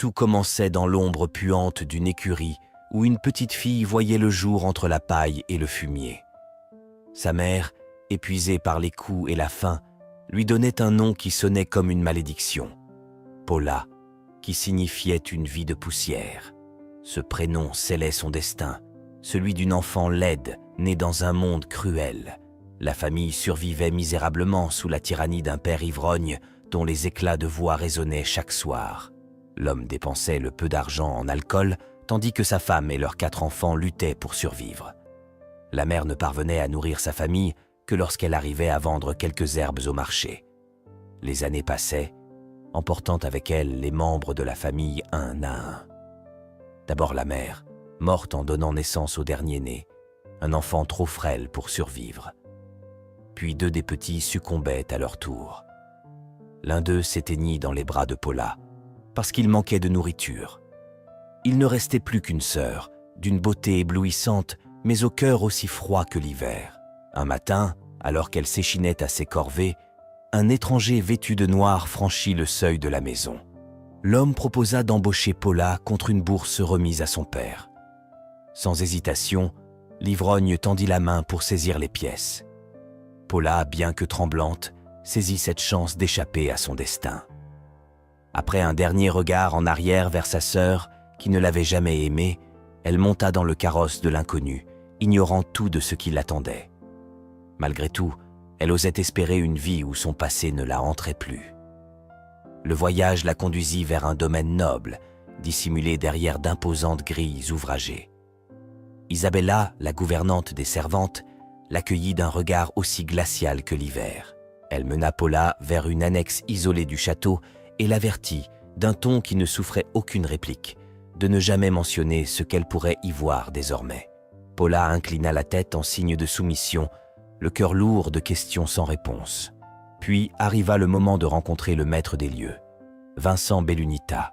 tout commençait dans l'ombre puante d'une écurie où une petite fille voyait le jour entre la paille et le fumier. Sa mère, épuisée par les coups et la faim, lui donnait un nom qui sonnait comme une malédiction. Paula, qui signifiait une vie de poussière. Ce prénom scellait son destin, celui d'une enfant laide, née dans un monde cruel. La famille survivait misérablement sous la tyrannie d'un père ivrogne dont les éclats de voix résonnaient chaque soir. L'homme dépensait le peu d'argent en alcool, tandis que sa femme et leurs 4 enfants luttaient pour survivre. La mère ne parvenait à nourrir sa famille que lorsqu'elle arrivait à vendre quelques herbes au marché. Les années passaient, emportant avec elles les membres de la famille un à un. D'abord la mère, morte en donnant naissance au dernier-né, un enfant trop frêle pour survivre. Puis 2 des petits succombaient à leur tour. L'un d'eux s'éteignit dans les bras de Paula, parce qu'il manquait de nourriture. Il ne restait plus qu'une sœur, d'une beauté éblouissante, mais au cœur aussi froid que l'hiver. Un matin, alors qu'elle s'échinait à ses corvées, un étranger vêtu de noir franchit le seuil de la maison. L'homme proposa d'embaucher Paula contre une bourse remise à son père. Sans hésitation, l'ivrogne tendit la main pour saisir les pièces. Paula, bien que tremblante, saisit cette chance d'échapper à son destin. Après un dernier regard en arrière vers sa sœur, qui ne l'avait jamais aimée, elle monta dans le carrosse de l'inconnu, ignorant tout de ce qui l'attendait. Malgré tout, elle osait espérer une vie où son passé ne la hanterait plus. Le voyage la conduisit vers un domaine noble, dissimulé derrière d'imposantes grilles ouvragées. Isabella, la gouvernante des servantes, l'accueillit d'un regard aussi glacial que l'hiver. Elle mena Paula vers une annexe isolée du château et l'avertit, d'un ton qui ne souffrait aucune réplique, de ne jamais mentionner ce qu'elle pourrait y voir désormais. Paula inclina la tête en signe de soumission, le cœur lourd de questions sans réponse. Puis arriva le moment de rencontrer le maître des lieux, Vincent Bellunita.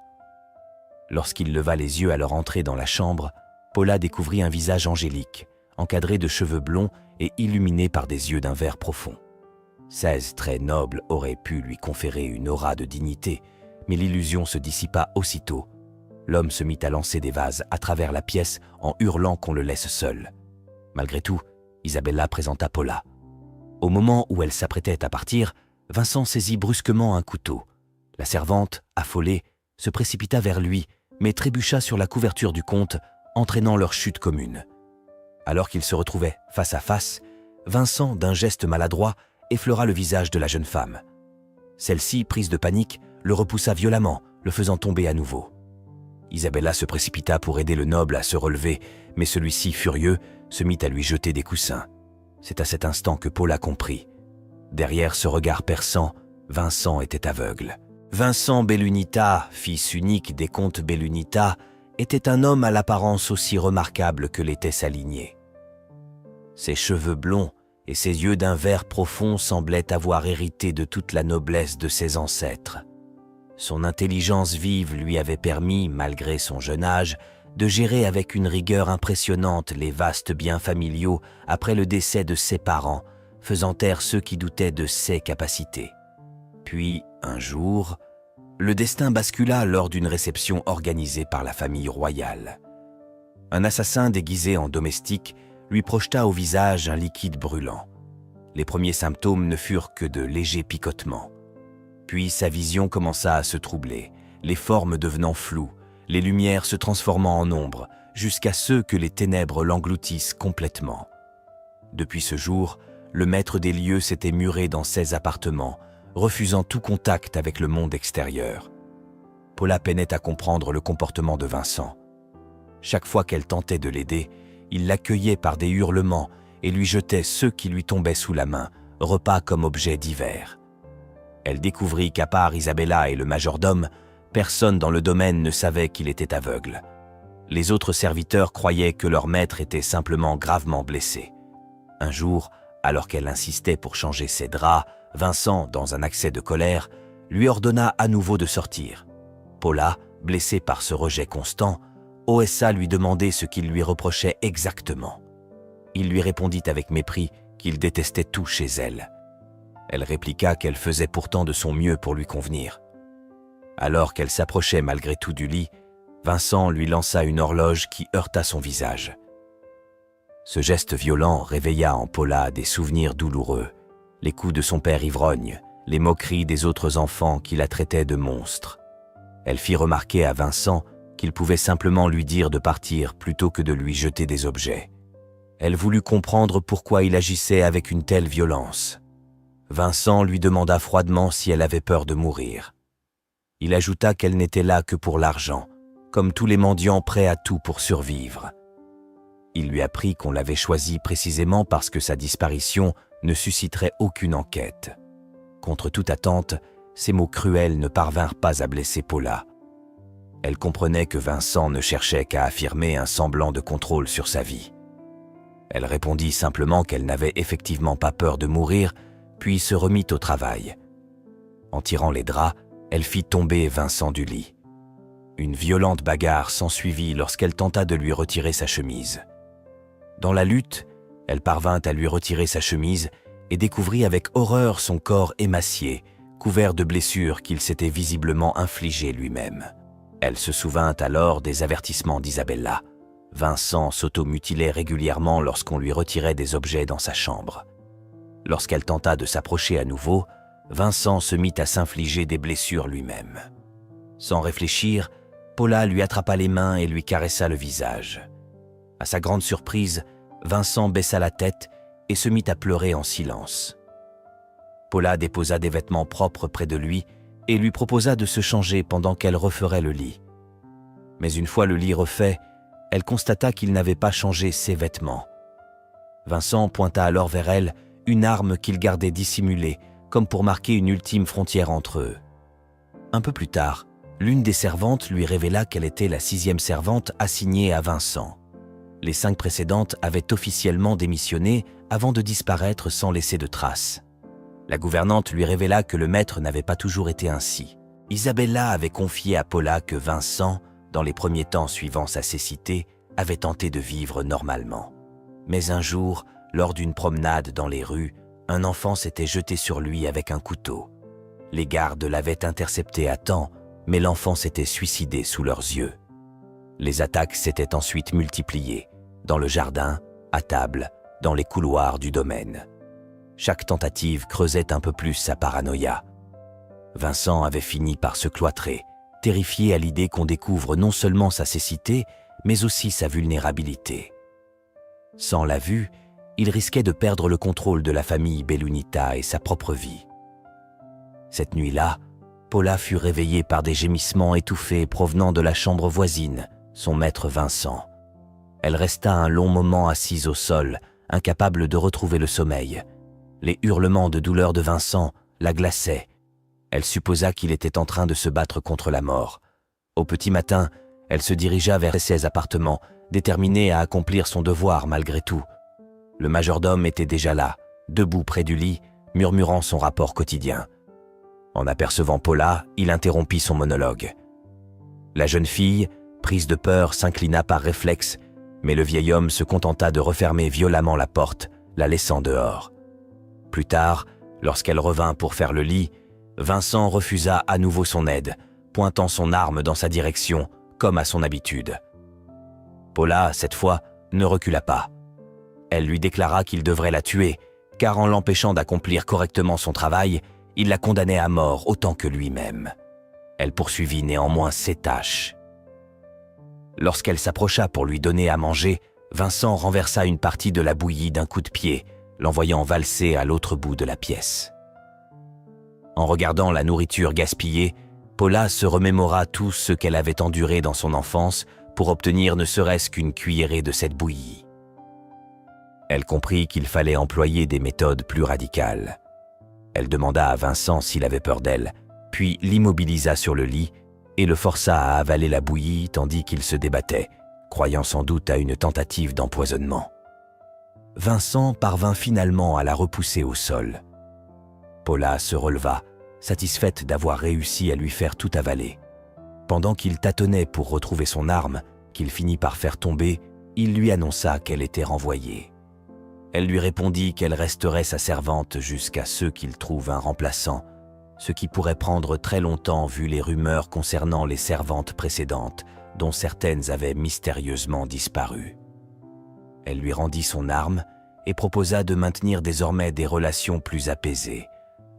Lorsqu'il leva les yeux à leur entrée dans la chambre, Paula découvrit un visage angélique, encadré de cheveux blonds et illuminé par des yeux d'un vert profond. 16 traits nobles auraient pu lui conférer une aura de dignité, mais l'illusion se dissipa aussitôt. L'homme se mit à lancer des vases à travers la pièce en hurlant qu'on le laisse seul. Malgré tout, Isabella présenta Paula. Au moment où elle s'apprêtait à partir, Vincent saisit brusquement un couteau. La servante, affolée, se précipita vers lui, mais trébucha sur la couverture du comte, entraînant leur chute commune. Alors qu'ils se retrouvaient face à face, Vincent, d'un geste maladroit, effleura le visage de la jeune femme. Celle-ci, prise de panique, le repoussa violemment, le faisant tomber à nouveau. Isabella se précipita pour aider le noble à se relever, mais celui-ci, furieux, se mit à lui jeter des coussins. C'est à cet instant que Paula comprit. Derrière ce regard perçant, Vincent était aveugle. Vincent Bellunita, fils unique des comtes Bellunita, était un homme à l'apparence aussi remarquable que l'était sa lignée. Ses cheveux blonds et ses yeux d'un vert profond semblaient avoir hérité de toute la noblesse de ses ancêtres. Son intelligence vive lui avait permis, malgré son jeune âge, de gérer avec une rigueur impressionnante les vastes biens familiaux après le décès de ses parents, faisant taire ceux qui doutaient de ses capacités. Puis, un jour, le destin bascula lors d'une réception organisée par la famille royale. Un assassin déguisé en domestique lui projeta au visage un liquide brûlant. Les premiers symptômes ne furent que de légers picotements. Puis sa vision commença à se troubler, les formes devenant floues, les lumières se transformant en ombre, jusqu'à ce que les ténèbres l'engloutissent complètement. Depuis ce jour, le maître des lieux s'était muré dans ses appartements, refusant tout contact avec le monde extérieur. Paula peinait à comprendre le comportement de Vincent. Chaque fois qu'elle tentait de l'aider, il l'accueillait par des hurlements et lui jetait ceux qui lui tombaient sous la main, repas comme objets divers. Elle découvrit qu'à part Isabella et le majordome, personne dans le domaine ne savait qu'il était aveugle. Les autres serviteurs croyaient que leur maître était simplement gravement blessé. Un jour, alors qu'elle insistait pour changer ses draps, Vincent, dans un accès de colère, lui ordonna à nouveau de sortir. Paula, blessée par ce rejet constant, osa lui demander ce qu'il lui reprochait exactement. Il lui répondit avec mépris qu'il détestait tout chez elle. Elle répliqua qu'elle faisait pourtant de son mieux pour lui convenir. Alors qu'elle s'approchait malgré tout du lit, Vincent lui lança une horloge qui heurta son visage. Ce geste violent réveilla en Paula des souvenirs douloureux, les coups de son père ivrogne, les moqueries des autres enfants qui la traitaient de monstre. Elle fit remarquer à Vincent qu'il pouvait simplement lui dire de partir plutôt que de lui jeter des objets. Elle voulut comprendre pourquoi il agissait avec une telle violence. Vincent lui demanda froidement si elle avait peur de mourir. Il ajouta qu'elle n'était là que pour l'argent, comme tous les mendiants prêts à tout pour survivre. Il lui apprit qu'on l'avait choisi précisément parce que sa disparition ne susciterait aucune enquête. Contre toute attente, ces mots cruels ne parvinrent pas à blesser Paula. Elle comprenait que Vincent ne cherchait qu'à affirmer un semblant de contrôle sur sa vie. Elle répondit simplement qu'elle n'avait effectivement pas peur de mourir, puis se remit au travail. En tirant les draps, elle fit tomber Vincent du lit. Une violente bagarre s'ensuivit lorsqu'elle tenta de lui retirer sa chemise. Dans la lutte, elle parvint à lui retirer sa chemise et découvrit avec horreur son corps émacié, couvert de blessures qu'il s'était visiblement infligées lui-même. Elle se souvint alors des avertissements d'Isabella. Vincent s'automutilait régulièrement lorsqu'on lui retirait des objets dans sa chambre. Lorsqu'elle tenta de s'approcher à nouveau, Vincent se mit à s'infliger des blessures lui-même. Sans réfléchir, Paula lui attrapa les mains et lui caressa le visage. À sa grande surprise, Vincent baissa la tête et se mit à pleurer en silence. Paula déposa des vêtements propres près de lui et lui proposa de se changer pendant qu'elle referait le lit. Mais une fois le lit refait, elle constata qu'il n'avait pas changé ses vêtements. Vincent pointa alors vers elle une arme qu'il gardait dissimulée, comme pour marquer une ultime frontière entre eux. Un peu plus tard, l'une des servantes lui révéla qu'elle était la 6e servante assignée à Vincent. Les 5 précédentes avaient officiellement démissionné avant de disparaître sans laisser de traces. La gouvernante lui révéla que le maître n'avait pas toujours été ainsi. Isabella avait confié à Paula que Vincent, dans les premiers temps suivant sa cécité, avait tenté de vivre normalement. Mais un jour, lors d'une promenade dans les rues, un enfant s'était jeté sur lui avec un couteau. Les gardes l'avaient intercepté à temps, mais l'enfant s'était suicidé sous leurs yeux. Les attaques s'étaient ensuite multipliées, dans le jardin, à table, dans les couloirs du domaine. Chaque tentative creusait un peu plus sa paranoïa. Vincent avait fini par se cloîtrer, terrifié à l'idée qu'on découvre non seulement sa cécité, mais aussi sa vulnérabilité. Sans la vue, il risquait de perdre le contrôle de la famille Bellunita et sa propre vie. Cette nuit-là, Paula fut réveillée par des gémissements étouffés provenant de la chambre voisine, son maître Vincent. Elle resta un long moment assise au sol, incapable de retrouver le sommeil. Les hurlements de douleur de Vincent la glaçaient. Elle supposa qu'il était en train de se battre contre la mort. Au petit matin, elle se dirigea vers ses appartements, déterminée à accomplir son devoir malgré tout. Le majordome était déjà là, debout près du lit, murmurant son rapport quotidien. En apercevant Paula, il interrompit son monologue. La jeune fille, prise de peur, s'inclina par réflexe, mais le vieil homme se contenta de refermer violemment la porte, la laissant dehors. Plus tard, lorsqu'elle revint pour faire le lit, Vincent refusa à nouveau son aide, pointant son arme dans sa direction, comme à son habitude. Paula, cette fois, ne recula pas. Elle lui déclara qu'il devrait la tuer, car en l'empêchant d'accomplir correctement son travail, il la condamnait à mort autant que lui-même. Elle poursuivit néanmoins ses tâches. Lorsqu'elle s'approcha pour lui donner à manger, Vincent renversa une partie de la bouillie d'un coup de pied, l'envoyant valser à l'autre bout de la pièce. En regardant la nourriture gaspillée, Paula se remémora tout ce qu'elle avait enduré dans son enfance pour obtenir ne serait-ce qu'une cuillerée de cette bouillie. Elle comprit qu'il fallait employer des méthodes plus radicales. Elle demanda à Vincent s'il avait peur d'elle, puis l'immobilisa sur le lit et le força à avaler la bouillie tandis qu'il se débattait, croyant sans doute à une tentative d'empoisonnement. Vincent parvint finalement à la repousser au sol. Paula se releva, satisfaite d'avoir réussi à lui faire tout avaler. Pendant qu'il tâtonnait pour retrouver son arme, qu'il finit par faire tomber, il lui annonça qu'elle était renvoyée. Elle lui répondit qu'elle resterait sa servante jusqu'à ce qu'il trouve un remplaçant, ce qui pourrait prendre très longtemps vu les rumeurs concernant les servantes précédentes, dont certaines avaient mystérieusement disparu. Elle lui rendit son arme et proposa de maintenir désormais des relations plus apaisées,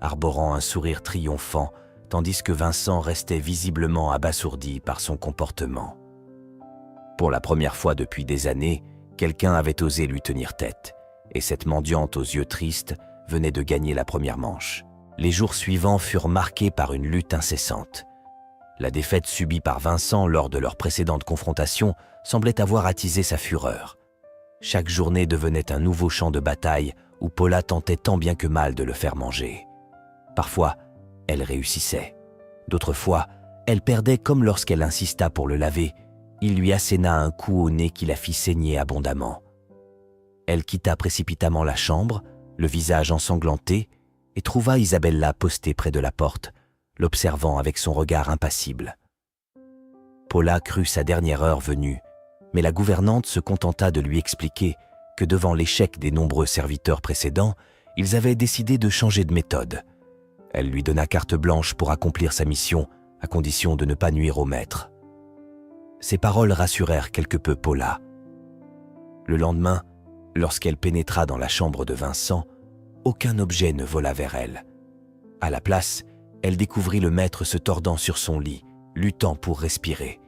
arborant un sourire triomphant, tandis que Vincent restait visiblement abasourdi par son comportement. Pour la première fois depuis des années, quelqu'un avait osé lui tenir tête, et cette mendiante aux yeux tristes venait de gagner la première manche. Les jours suivants furent marqués par une lutte incessante. La défaite subie par Vincent lors de leur précédente confrontation semblait avoir attisé sa fureur. Chaque journée devenait un nouveau champ de bataille où Paula tentait tant bien que mal de le faire manger. Parfois, elle réussissait. D'autres fois, elle perdait comme lorsqu'elle insista pour le laver. Il lui asséna un coup au nez qui la fit saigner abondamment. Elle quitta précipitamment la chambre, le visage ensanglanté, et trouva Isabella postée près de la porte, l'observant avec son regard impassible. Paula crut sa dernière heure venue, mais la gouvernante se contenta de lui expliquer que devant l'échec des nombreux serviteurs précédents, ils avaient décidé de changer de méthode. Elle lui donna carte blanche pour accomplir sa mission, à condition de ne pas nuire au maître. Ces paroles rassurèrent quelque peu Paula. Le lendemain, lorsqu'elle pénétra dans la chambre de Vincent, aucun objet ne vola vers elle. À la place, elle découvrit le maître se tordant sur son lit, luttant pour respirer.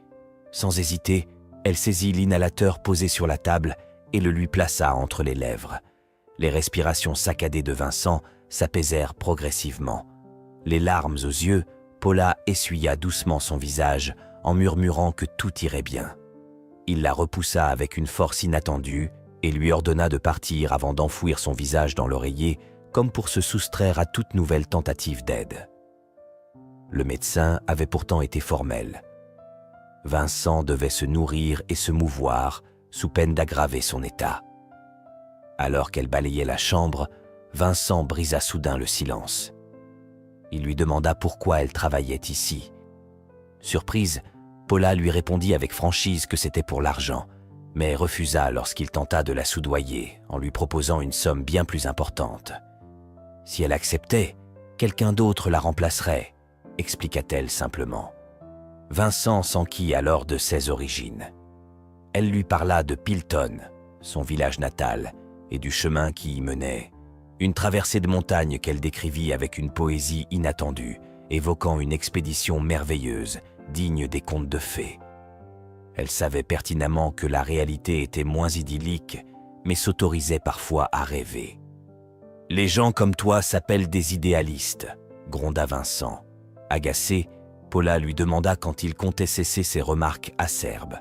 Sans hésiter, elle saisit l'inhalateur posé sur la table et le lui plaça entre les lèvres. Les respirations saccadées de Vincent s'apaisèrent progressivement. Les larmes aux yeux, Paula essuya doucement son visage en murmurant que tout irait bien. Il la repoussa avec une force inattendue et lui ordonna de partir avant d'enfouir son visage dans l'oreiller, comme pour se soustraire à toute nouvelle tentative d'aide. Le médecin avait pourtant été formel. Vincent devait se nourrir et se mouvoir, sous peine d'aggraver son état. Alors qu'elle balayait la chambre, Vincent brisa soudain le silence. Il lui demanda pourquoi elle travaillait ici. Surprise, Paula lui répondit avec franchise que c'était pour l'argent, mais refusa lorsqu'il tenta de la soudoyer en lui proposant une somme bien plus importante. Si elle acceptait, quelqu'un d'autre la remplacerait, expliqua-t-elle simplement. Vincent s'enquit alors de ses origines. Elle lui parla de Pilton, son village natal, et du chemin qui y menait. Une traversée de montagne qu'elle décrivit avec une poésie inattendue, évoquant une expédition merveilleuse, digne des contes de fées. Elle savait pertinemment que la réalité était moins idyllique, mais s'autorisait parfois à rêver. « Les gens comme toi s'appellent des idéalistes », gronda Vincent. Agacée, Paula lui demanda quand il comptait cesser ses remarques acerbes.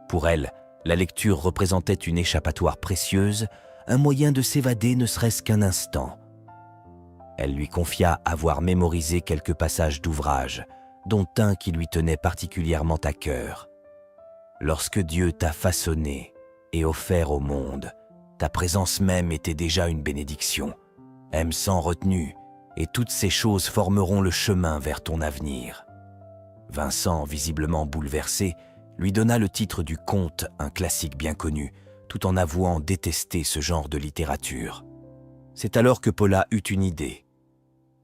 Pour elle, la lecture représentait une échappatoire précieuse, un moyen de s'évader ne serait-ce qu'un instant. Elle lui confia avoir mémorisé quelques passages d'ouvrages, dont un qui lui tenait particulièrement à cœur. Lorsque Dieu t'a façonné et offert au monde, ta présence même était déjà une bénédiction. Aime sans retenue, et toutes ces choses formeront le chemin vers ton avenir. Vincent, visiblement bouleversé, lui donna le titre du conte, un classique bien connu, tout en avouant détester ce genre de littérature. C'est alors que Paula eut une idée.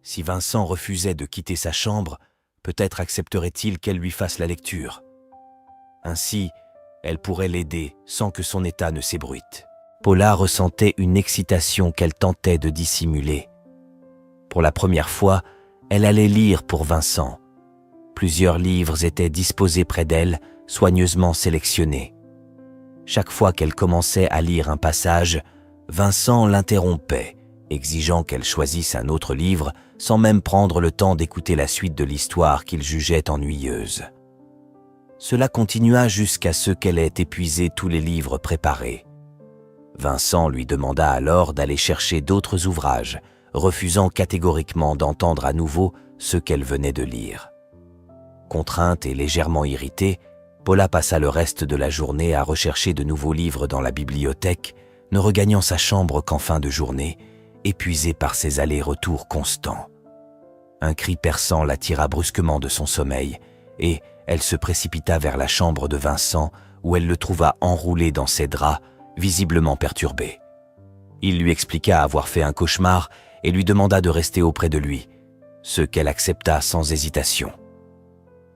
Si Vincent refusait de quitter sa chambre, peut-être accepterait-il qu'elle lui fasse la lecture. Ainsi, elle pourrait l'aider sans que son état ne s'ébruite. Paula ressentait une excitation qu'elle tentait de dissimuler. Pour la première fois, elle allait lire pour Vincent. Plusieurs livres étaient disposés près d'elle, soigneusement sélectionnés. Chaque fois qu'elle commençait à lire un passage, Vincent l'interrompait, exigeant qu'elle choisisse un autre livre sans même prendre le temps d'écouter la suite de l'histoire qu'il jugeait ennuyeuse. Cela continua jusqu'à ce qu'elle ait épuisé tous les livres préparés. Vincent lui demanda alors d'aller chercher d'autres ouvrages, refusant catégoriquement d'entendre à nouveau ceux qu'elle venait de lire. Contrainte et légèrement irritée, Paula passa le reste de la journée à rechercher de nouveaux livres dans la bibliothèque, ne regagnant sa chambre qu'en fin de journée, épuisée par ses allers-retours constants. Un cri perçant la tira brusquement de son sommeil, et elle se précipita vers la chambre de Vincent, où elle le trouva enroulé dans ses draps, visiblement perturbé. Il lui expliqua avoir fait un cauchemar et lui demanda de rester auprès de lui. ce qu'elle accepta sans hésitation.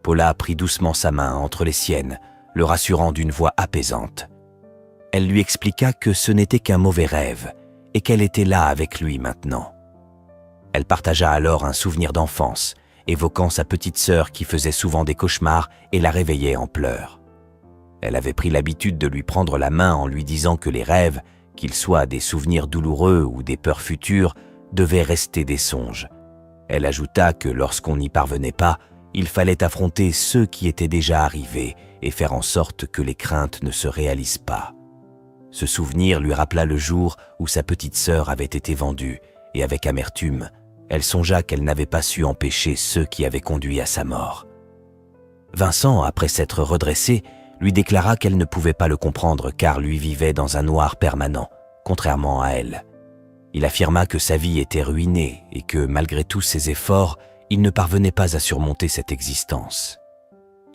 Paula prit doucement sa main entre les siennes, le rassurant d'une voix apaisante. Elle lui expliqua que ce n'était qu'un mauvais rêve et qu'elle était là avec lui maintenant. Elle partagea alors un souvenir d'enfance, évoquant sa petite sœur qui faisait souvent des cauchemars et la réveillait en pleurs. Elle avait pris l'habitude de lui prendre la main en lui disant que les rêves, qu'ils soient des souvenirs douloureux ou des peurs futures, devaient rester des songes. Elle ajouta que lorsqu'on n'y parvenait pas, il fallait affronter ceux qui étaient déjà arrivés et faire en sorte que les craintes ne se réalisent pas. Ce souvenir lui rappela le jour où sa petite sœur avait été vendue, et avec amertume, elle songea qu'elle n'avait pas su empêcher ceux qui avaient conduit à sa mort. Vincent, après s'être redressé, lui déclara qu'elle ne pouvait pas le comprendre car lui vivait dans un noir permanent, contrairement à elle. Il affirma que sa vie était ruinée et que, malgré tous ses efforts, il ne parvenait pas à surmonter cette existence.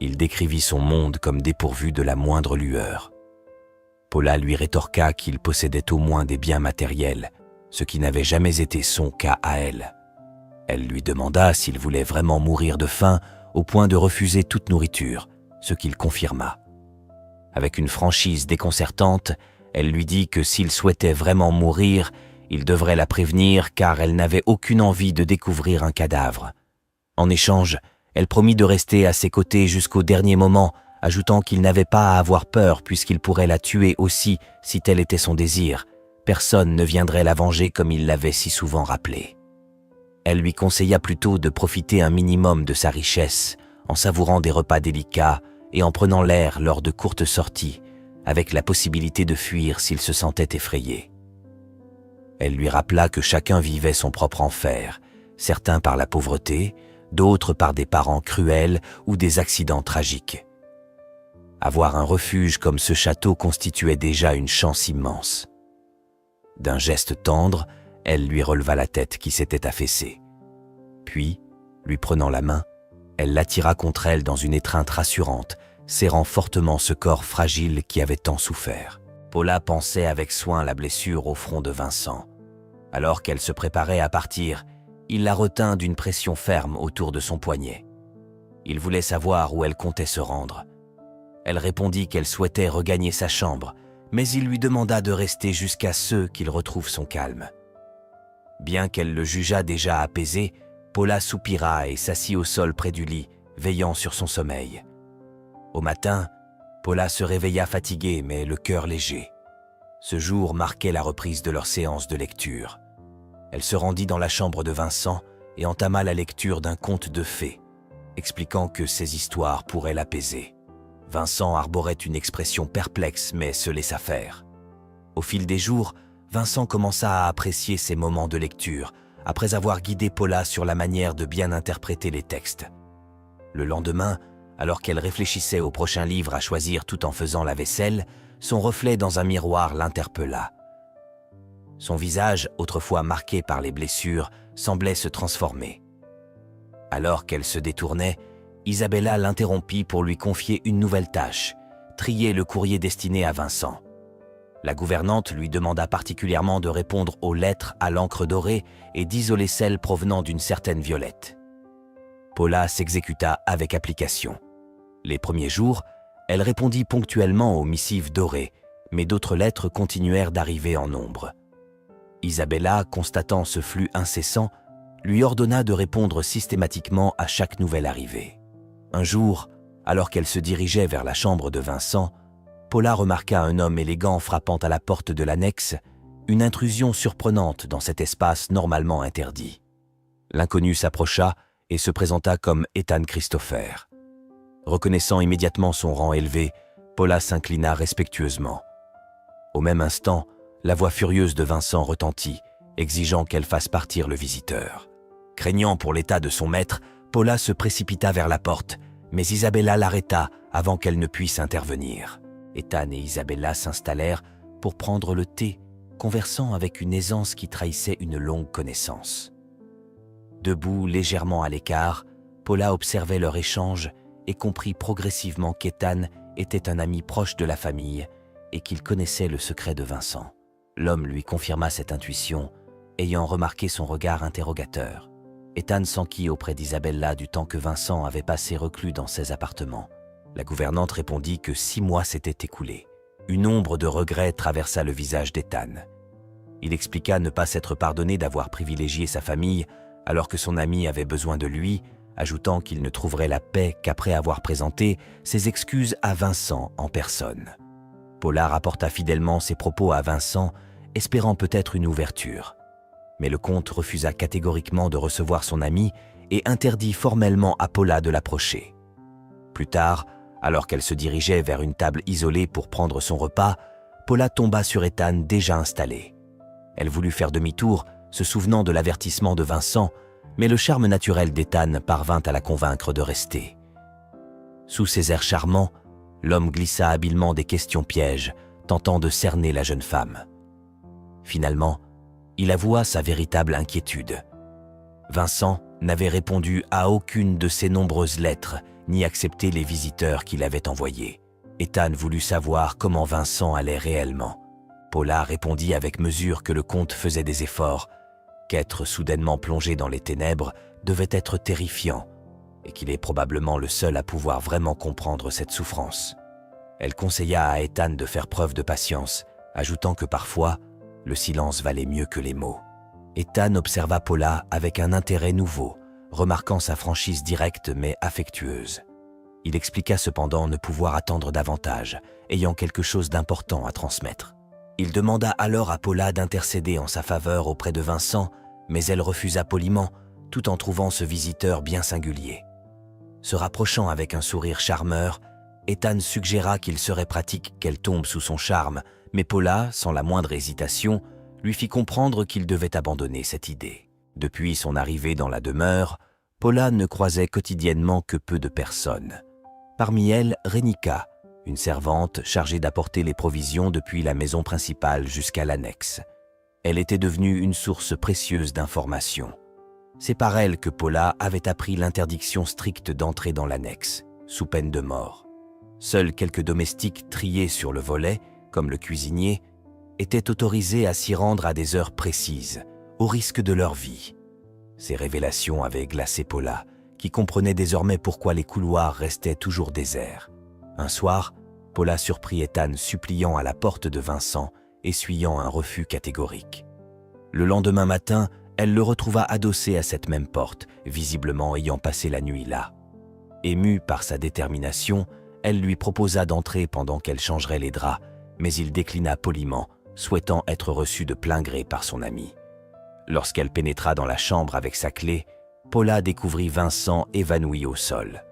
Il décrivit son monde comme dépourvu de la moindre lueur. Paula lui rétorqua qu'il possédait au moins des biens matériels, ce qui n'avait jamais été son cas à elle. Elle lui demanda s'il voulait vraiment mourir de faim au point de refuser toute nourriture, ce qu'il confirma. Avec une franchise déconcertante, elle lui dit que s'il souhaitait vraiment mourir, il devrait la prévenir car elle n'avait aucune envie de découvrir un cadavre. En échange, elle promit de rester à ses côtés jusqu'au dernier moment, ajoutant qu'il n'avait pas à avoir peur puisqu'il pourrait la tuer aussi si tel était son désir. Personne ne viendrait la venger comme il l'avait si souvent rappelé. Elle lui conseilla plutôt de profiter un minimum de sa richesse, en savourant des repas délicats et en prenant l'air lors de courtes sorties, avec la possibilité de fuir s'il se sentait effrayé. Elle lui rappela que chacun vivait son propre enfer, certains par la pauvreté, d'autres par des parents cruels ou des accidents tragiques. Avoir un refuge comme ce château constituait déjà une chance immense. D'un geste tendre, elle lui releva la tête qui s'était affaissée. Puis, lui prenant la main, elle l'attira contre elle dans une étreinte rassurante, serrant fortement ce corps fragile qui avait tant souffert. Paula pansait avec soin la blessure au front de Vincent. Alors qu'elle se préparait à partir, il la retint d'une pression ferme autour de son poignet. Il voulait savoir où elle comptait se rendre. Elle répondit qu'elle souhaitait regagner sa chambre, mais il lui demanda de rester jusqu'à ce qu'il retrouve son calme. Bien qu'elle le jugeât déjà apaisé, Paula soupira et s'assit au sol près du lit, veillant sur son sommeil. Au matin, Paula se réveilla fatiguée mais le cœur léger. Ce jour marquait la reprise de leur séance de lecture. Elle se rendit dans la chambre de Vincent et entama la lecture d'un conte de fées, expliquant que ces histoires pourraient l'apaiser. Vincent arborait une expression perplexe mais se laissa faire. Au fil des jours, Vincent commença à apprécier ces moments de lecture, après avoir guidé Paula sur la manière de bien interpréter les textes. Le lendemain, alors qu'elle réfléchissait au prochain livre à choisir tout en faisant la vaisselle, son reflet dans un miroir l'interpella. Son visage, autrefois marqué par les blessures, semblait se transformer. Alors qu'elle se détournait, Isabella l'interrompit pour lui confier une nouvelle tâche, trier le courrier destiné à Vincent. La gouvernante lui demanda particulièrement de répondre aux lettres à l'encre dorée et d'isoler celles provenant d'une certaine Violette. Paula s'exécuta avec application. Les premiers jours, elle répondit ponctuellement aux missives dorées, mais d'autres lettres continuèrent d'arriver en nombre. Isabella, constatant ce flux incessant, lui ordonna de répondre systématiquement à chaque nouvelle arrivée. Un jour, alors qu'elle se dirigeait vers la chambre de Vincent, Paula remarqua un homme élégant frappant à la porte de l'annexe, une intrusion surprenante dans cet espace normalement interdit. L'inconnu s'approcha et se présenta comme Ethan Christopher. Reconnaissant immédiatement son rang élevé, Paula s'inclina respectueusement. Au même instant, la voix furieuse de Vincent retentit, exigeant qu'elle fasse partir le visiteur. Craignant pour l'état de son maître, Paula se précipita vers la porte, mais Isabella l'arrêta avant qu'elle ne puisse intervenir. Ethan et Isabella s'installèrent pour prendre le thé, conversant avec une aisance qui trahissait une longue connaissance. Debout, légèrement à l'écart, Paula observait leur échange et comprit progressivement qu'Ethan était un ami proche de la famille et qu'il connaissait le secret de Vincent. L'homme lui confirma cette intuition, ayant remarqué son regard interrogateur. Ethan s'enquit auprès d'Isabella du temps que Vincent avait passé reclus dans ses appartements. La gouvernante répondit que 6 mois s'étaient écoulés. Une ombre de regret traversa le visage d'Ethan. Il expliqua ne pas s'être pardonné d'avoir privilégié sa famille alors que son ami avait besoin de lui, ajoutant qu'il ne trouverait la paix qu'après avoir présenté ses excuses à Vincent en personne. Paula rapporta fidèlement ses propos à Vincent, espérant peut-être une ouverture. Mais le comte refusa catégoriquement de recevoir son ami et interdit formellement à Paula de l'approcher. Plus tard, alors qu'elle se dirigeait vers une table isolée pour prendre son repas, Paula tomba sur Ethan déjà installé. Elle voulut faire demi-tour, se souvenant de l'avertissement de Vincent, mais le charme naturel d'Ethan parvint à la convaincre de rester. Sous ses airs charmants, l'homme glissa habilement des questions pièges, tentant de cerner la jeune femme. Finalement, il avoua sa véritable inquiétude. Vincent n'avait répondu à aucune de ses nombreuses lettres, ni accepté les visiteurs qu'il avait envoyés. Ethan voulut savoir comment Vincent allait réellement. Paula répondit avec mesure que le comte faisait des efforts, qu'être soudainement plongé dans les ténèbres devait être terrifiant et qu'il est probablement le seul à pouvoir vraiment comprendre cette souffrance. Elle conseilla à Ethan de faire preuve de patience, ajoutant que parfois, le silence valait mieux que les mots. Ethan observa Paula avec un intérêt nouveau, remarquant sa franchise directe mais affectueuse. Il expliqua cependant ne pouvoir attendre davantage, ayant quelque chose d'important à transmettre. Il demanda alors à Paula d'intercéder en sa faveur auprès de Vincent, mais elle refusa poliment, tout en trouvant ce visiteur bien singulier. Se rapprochant avec un sourire charmeur, Ethan suggéra qu'il serait pratique qu'elle tombe sous son charme, mais Paula, sans la moindre hésitation, lui fit comprendre qu'il devait abandonner cette idée. Depuis son arrivée dans la demeure, Paula ne croisait quotidiennement que peu de personnes. Parmi elles, Rénika, une servante chargée d'apporter les provisions depuis la maison principale jusqu'à l'annexe. Elle était devenue une source précieuse d'informations. C'est par elle que Paula avait appris l'interdiction stricte d'entrer dans l'annexe, sous peine de mort. Seuls quelques domestiques triés sur le volet, comme le cuisinier, étaient autorisés à s'y rendre à des heures précises, au risque de leur vie. Ces révélations avaient glacé Paula, qui comprenait désormais pourquoi les couloirs restaient toujours déserts. Un soir, Paula surprit Ethan suppliant à la porte de Vincent, essuyant un refus catégorique. Le lendemain matin, elle le retrouva adossé à cette même porte, visiblement ayant passé la nuit là. Émue par sa détermination, elle lui proposa d'entrer pendant qu'elle changerait les draps, mais il déclina poliment, souhaitant être reçu de plein gré par son ami. Lorsqu'elle pénétra dans la chambre avec sa clé, Paula découvrit Vincent évanoui au sol.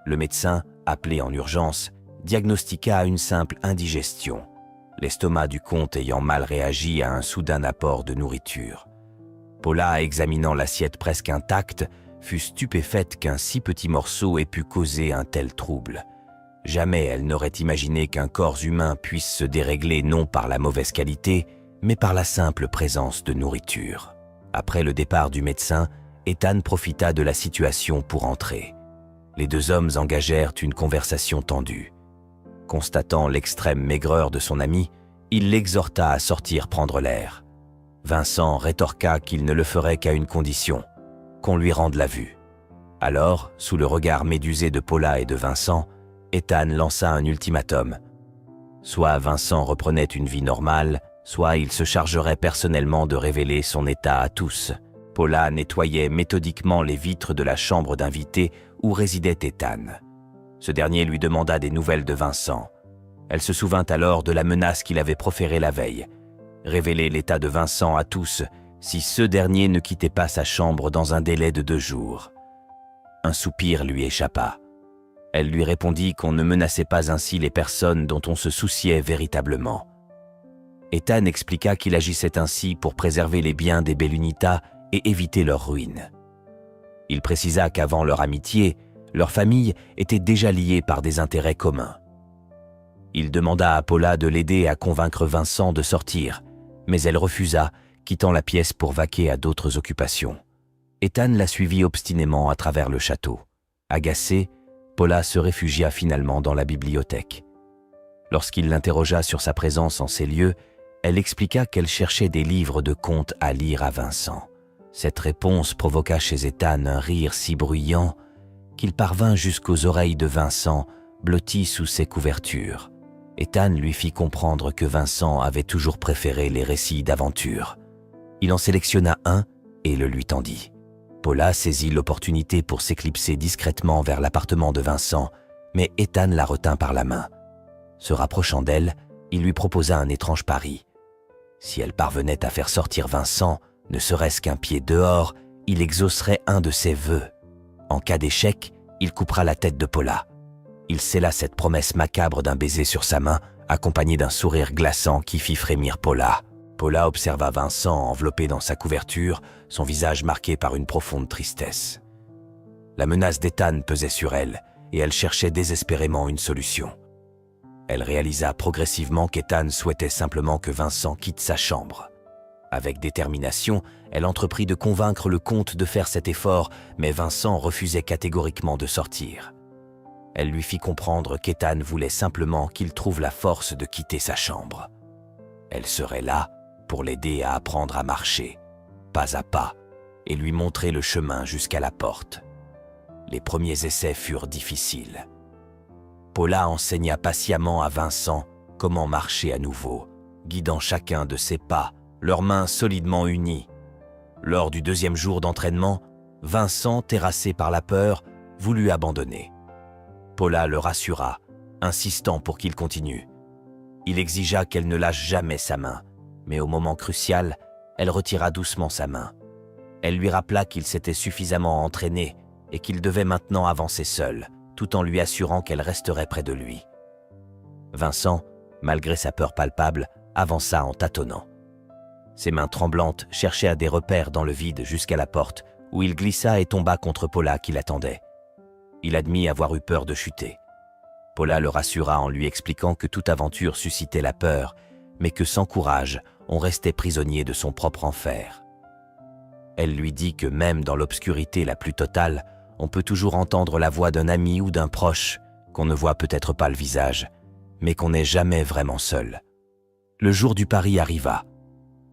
Le médecin, appelé en urgence, diagnostiqua une simple indigestion, l'estomac du comte ayant mal réagi à un soudain apport de nourriture. Paula, examinant l'assiette presque intacte, fut stupéfaite qu'un si petit morceau ait pu causer un tel trouble. Jamais elle n'aurait imaginé qu'un corps humain puisse se dérégler non par la mauvaise qualité, mais par la simple présence de nourriture. Après le départ du médecin, Ethan profita de la situation pour entrer. Les deux hommes engagèrent une conversation tendue. Constatant l'extrême maigreur de son ami, il l'exhorta à sortir prendre l'air. Vincent rétorqua qu'il ne le ferait qu'à une condition, qu'on lui rende la vue. Alors, sous le regard médusé de Paula et de Vincent, Ethan lança un ultimatum. Soit Vincent reprenait une vie normale, soit il se chargerait personnellement de révéler son état à tous. Paula nettoyait méthodiquement les vitres de la chambre d'invité où résidait Ethan. Ce dernier lui demanda des nouvelles de Vincent. Elle se souvint alors de la menace qu'il avait proférée la veille. Révéler l'état de Vincent à tous si ce dernier ne quittait pas sa chambre dans un délai de 2 jours. Un soupir lui échappa. Elle lui répondit qu'on ne menaçait pas ainsi les personnes dont on se souciait véritablement. Ethan expliqua qu'il agissait ainsi pour préserver les biens des Bellunita et éviter leur ruine. Il précisa qu'avant leur amitié, leur famille était déjà liée par des intérêts communs. Il demanda à Paula de l'aider à convaincre Vincent de sortir, mais elle refusa, quittant la pièce pour vaquer à d'autres occupations. Ethan la suivit obstinément à travers le château. Agacée, Paula se réfugia finalement dans la bibliothèque. Lorsqu'il l'interrogea sur sa présence en ces lieux, elle expliqua qu'elle cherchait des livres de contes à lire à Vincent. Cette réponse provoqua chez Ethan un rire si bruyant qu'il parvint jusqu'aux oreilles de Vincent, blotti sous ses couvertures. Ethan lui fit comprendre que Vincent avait toujours préféré les récits d'aventure. Il en sélectionna un et le lui tendit. Paula saisit l'opportunité pour s'éclipser discrètement vers l'appartement de Vincent, mais Ethan la retint par la main. Se rapprochant d'elle, il lui proposa un étrange pari. Si elle parvenait à faire sortir Vincent, ne serait-ce qu'un pied dehors, il exaucerait un de ses vœux. En cas d'échec, il coupera la tête de Paula. Il scella cette promesse macabre d'un baiser sur sa main, accompagné d'un sourire glaçant qui fit frémir Paula. Paula observa Vincent enveloppé dans sa couverture, son visage marqué par une profonde tristesse. La menace d'Ethan pesait sur elle, et elle cherchait désespérément une solution. Elle réalisa progressivement qu'Ethan souhaitait simplement que Vincent quitte sa chambre. Avec détermination, elle entreprit de convaincre le comte de faire cet effort, mais Vincent refusait catégoriquement de sortir. Elle lui fit comprendre qu'Ethan voulait simplement qu'il trouve la force de quitter sa chambre. Elle serait là pour l'aider à apprendre à marcher, pas à pas, et lui montrer le chemin jusqu'à la porte. Les premiers essais furent difficiles. Paula enseigna patiemment à Vincent comment marcher à nouveau, guidant chacun de ses pas, leurs mains solidement unies. Lors du deuxième jour d'entraînement, Vincent, terrassé par la peur, voulut abandonner. Paula le rassura, insistant pour qu'il continue. Il exigea qu'elle ne lâche jamais sa main, mais au moment crucial, elle retira doucement sa main. Elle lui rappela qu'il s'était suffisamment entraîné et qu'il devait maintenant avancer seul, tout en lui assurant qu'elle resterait près de lui. Vincent, malgré sa peur palpable, avança en tâtonnant. Ses mains tremblantes cherchaient à des repères dans le vide jusqu'à la porte, où il glissa et tomba contre Paula qui l'attendait. Il admit avoir eu peur de chuter. Paula le rassura en lui expliquant que toute aventure suscitait la peur, mais que sans courage, on restait prisonnier de son propre enfer. Elle lui dit que même dans l'obscurité la plus totale, on peut toujours entendre la voix d'un ami ou d'un proche, qu'on ne voit peut-être pas le visage, mais qu'on n'est jamais vraiment seul. Le jour du pari arriva.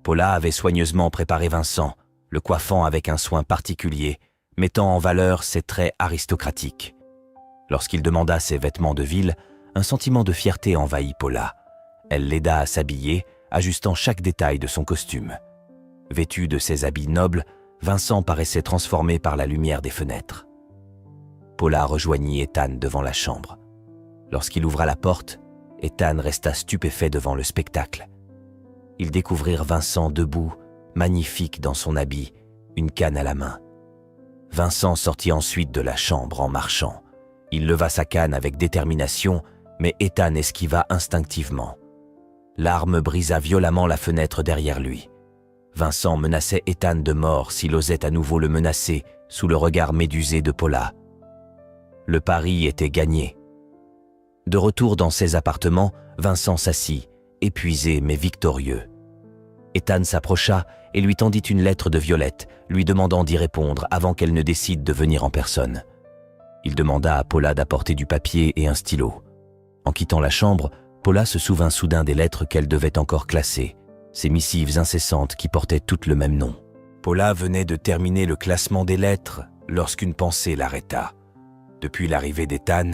Paula avait soigneusement préparé Vincent, le coiffant avec un soin particulier, mettant en valeur ses traits aristocratiques. Lorsqu'il demanda ses vêtements de ville, un sentiment de fierté envahit Paula. Elle l'aida à s'habiller, ajustant chaque détail de son costume. Vêtu de ses habits nobles, Vincent paraissait transformé par la lumière des fenêtres. Paula rejoignit Ethan devant la chambre. Lorsqu'il ouvra la porte, Ethan resta stupéfait devant le spectacle. Ils découvrirent Vincent debout, magnifique dans son habit, une canne à la main. Vincent sortit ensuite de la chambre en marchant. Il leva sa canne avec détermination, mais Ethan esquiva instinctivement. L'arme brisa violemment la fenêtre derrière lui. Vincent menaçait Ethan de mort s'il osait à nouveau le menacer sous le regard médusé de Paula. Le pari était gagné. De retour dans ses appartements, Vincent s'assit, épuisé mais victorieux. Ethan s'approcha et lui tendit une lettre de Violette, lui demandant d'y répondre avant qu'elle ne décide de venir en personne. Il demanda à Paula d'apporter du papier et un stylo. En quittant la chambre, Paula se souvint soudain des lettres qu'elle devait encore classer, ces missives incessantes qui portaient toutes le même nom. Paula venait de terminer le classement des lettres lorsqu'une pensée l'arrêta. Depuis l'arrivée d'Ethan,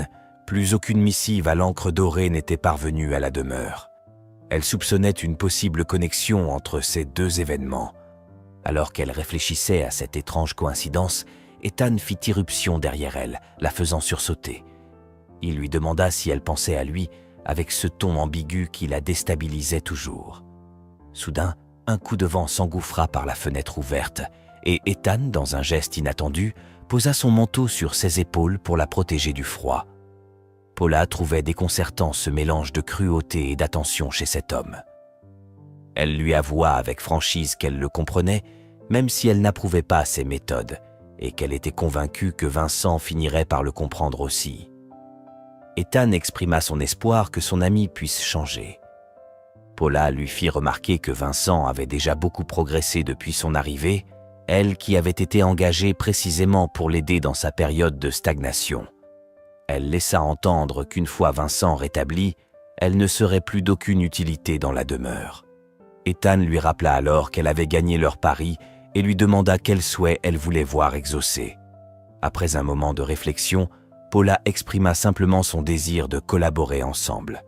plus aucune missive à l'encre dorée n'était parvenue à la demeure. Elle soupçonnait une possible connexion entre ces deux événements. Alors qu'elle réfléchissait à cette étrange coïncidence, Ethan fit irruption derrière elle, la faisant sursauter. Il lui demanda si elle pensait à lui, avec ce ton ambigu qui la déstabilisait toujours. Soudain, un coup de vent s'engouffra par la fenêtre ouverte, et Ethan, dans un geste inattendu, posa son manteau sur ses épaules pour la protéger du froid. Paula trouvait déconcertant ce mélange de cruauté et d'attention chez cet homme. Elle lui avoua avec franchise qu'elle le comprenait, même si elle n'approuvait pas ses méthodes, et qu'elle était convaincue que Vincent finirait par le comprendre aussi. Ethan exprima son espoir que son ami puisse changer. Paula lui fit remarquer que Vincent avait déjà beaucoup progressé depuis son arrivée, elle qui avait été engagée précisément pour l'aider dans sa période de stagnation. Elle laissa entendre qu'une fois Vincent rétabli, elle ne serait plus d'aucune utilité dans la demeure. Ethan lui rappela alors qu'elle avait gagné leur pari et lui demanda quel souhait elle voulait voir exaucé. Après un moment de réflexion, Paula exprima simplement son désir de collaborer ensemble.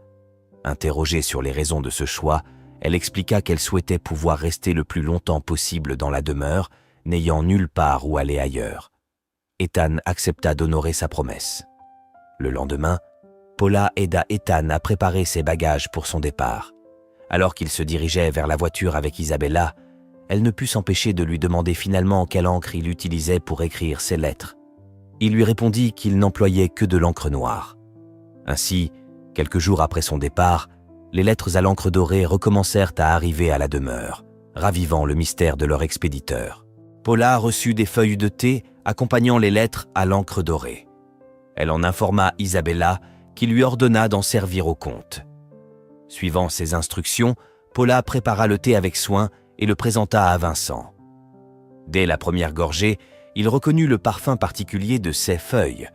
Interrogée sur les raisons de ce choix, elle expliqua qu'elle souhaitait pouvoir rester le plus longtemps possible dans la demeure, n'ayant nulle part où aller ailleurs. Ethan accepta d'honorer sa promesse. Le lendemain, Paula aida Ethan à préparer ses bagages pour son départ. Alors qu'il se dirigeait vers la voiture avec Isabella, elle ne put s'empêcher de lui demander finalement quelle encre il utilisait pour écrire ses lettres. Il lui répondit qu'il n'employait que de l'encre noire. Ainsi, quelques jours après son départ, les lettres à l'encre dorée recommencèrent à arriver à la demeure, ravivant le mystère de leur expéditeur. Paula reçut des feuilles de thé accompagnant les lettres à l'encre dorée. Elle en informa Isabella, qui lui ordonna d'en servir au comte. Suivant ses instructions, Paula prépara le thé avec soin et le présenta à Vincent. Dès la première gorgée, il reconnut le parfum particulier de ces feuilles.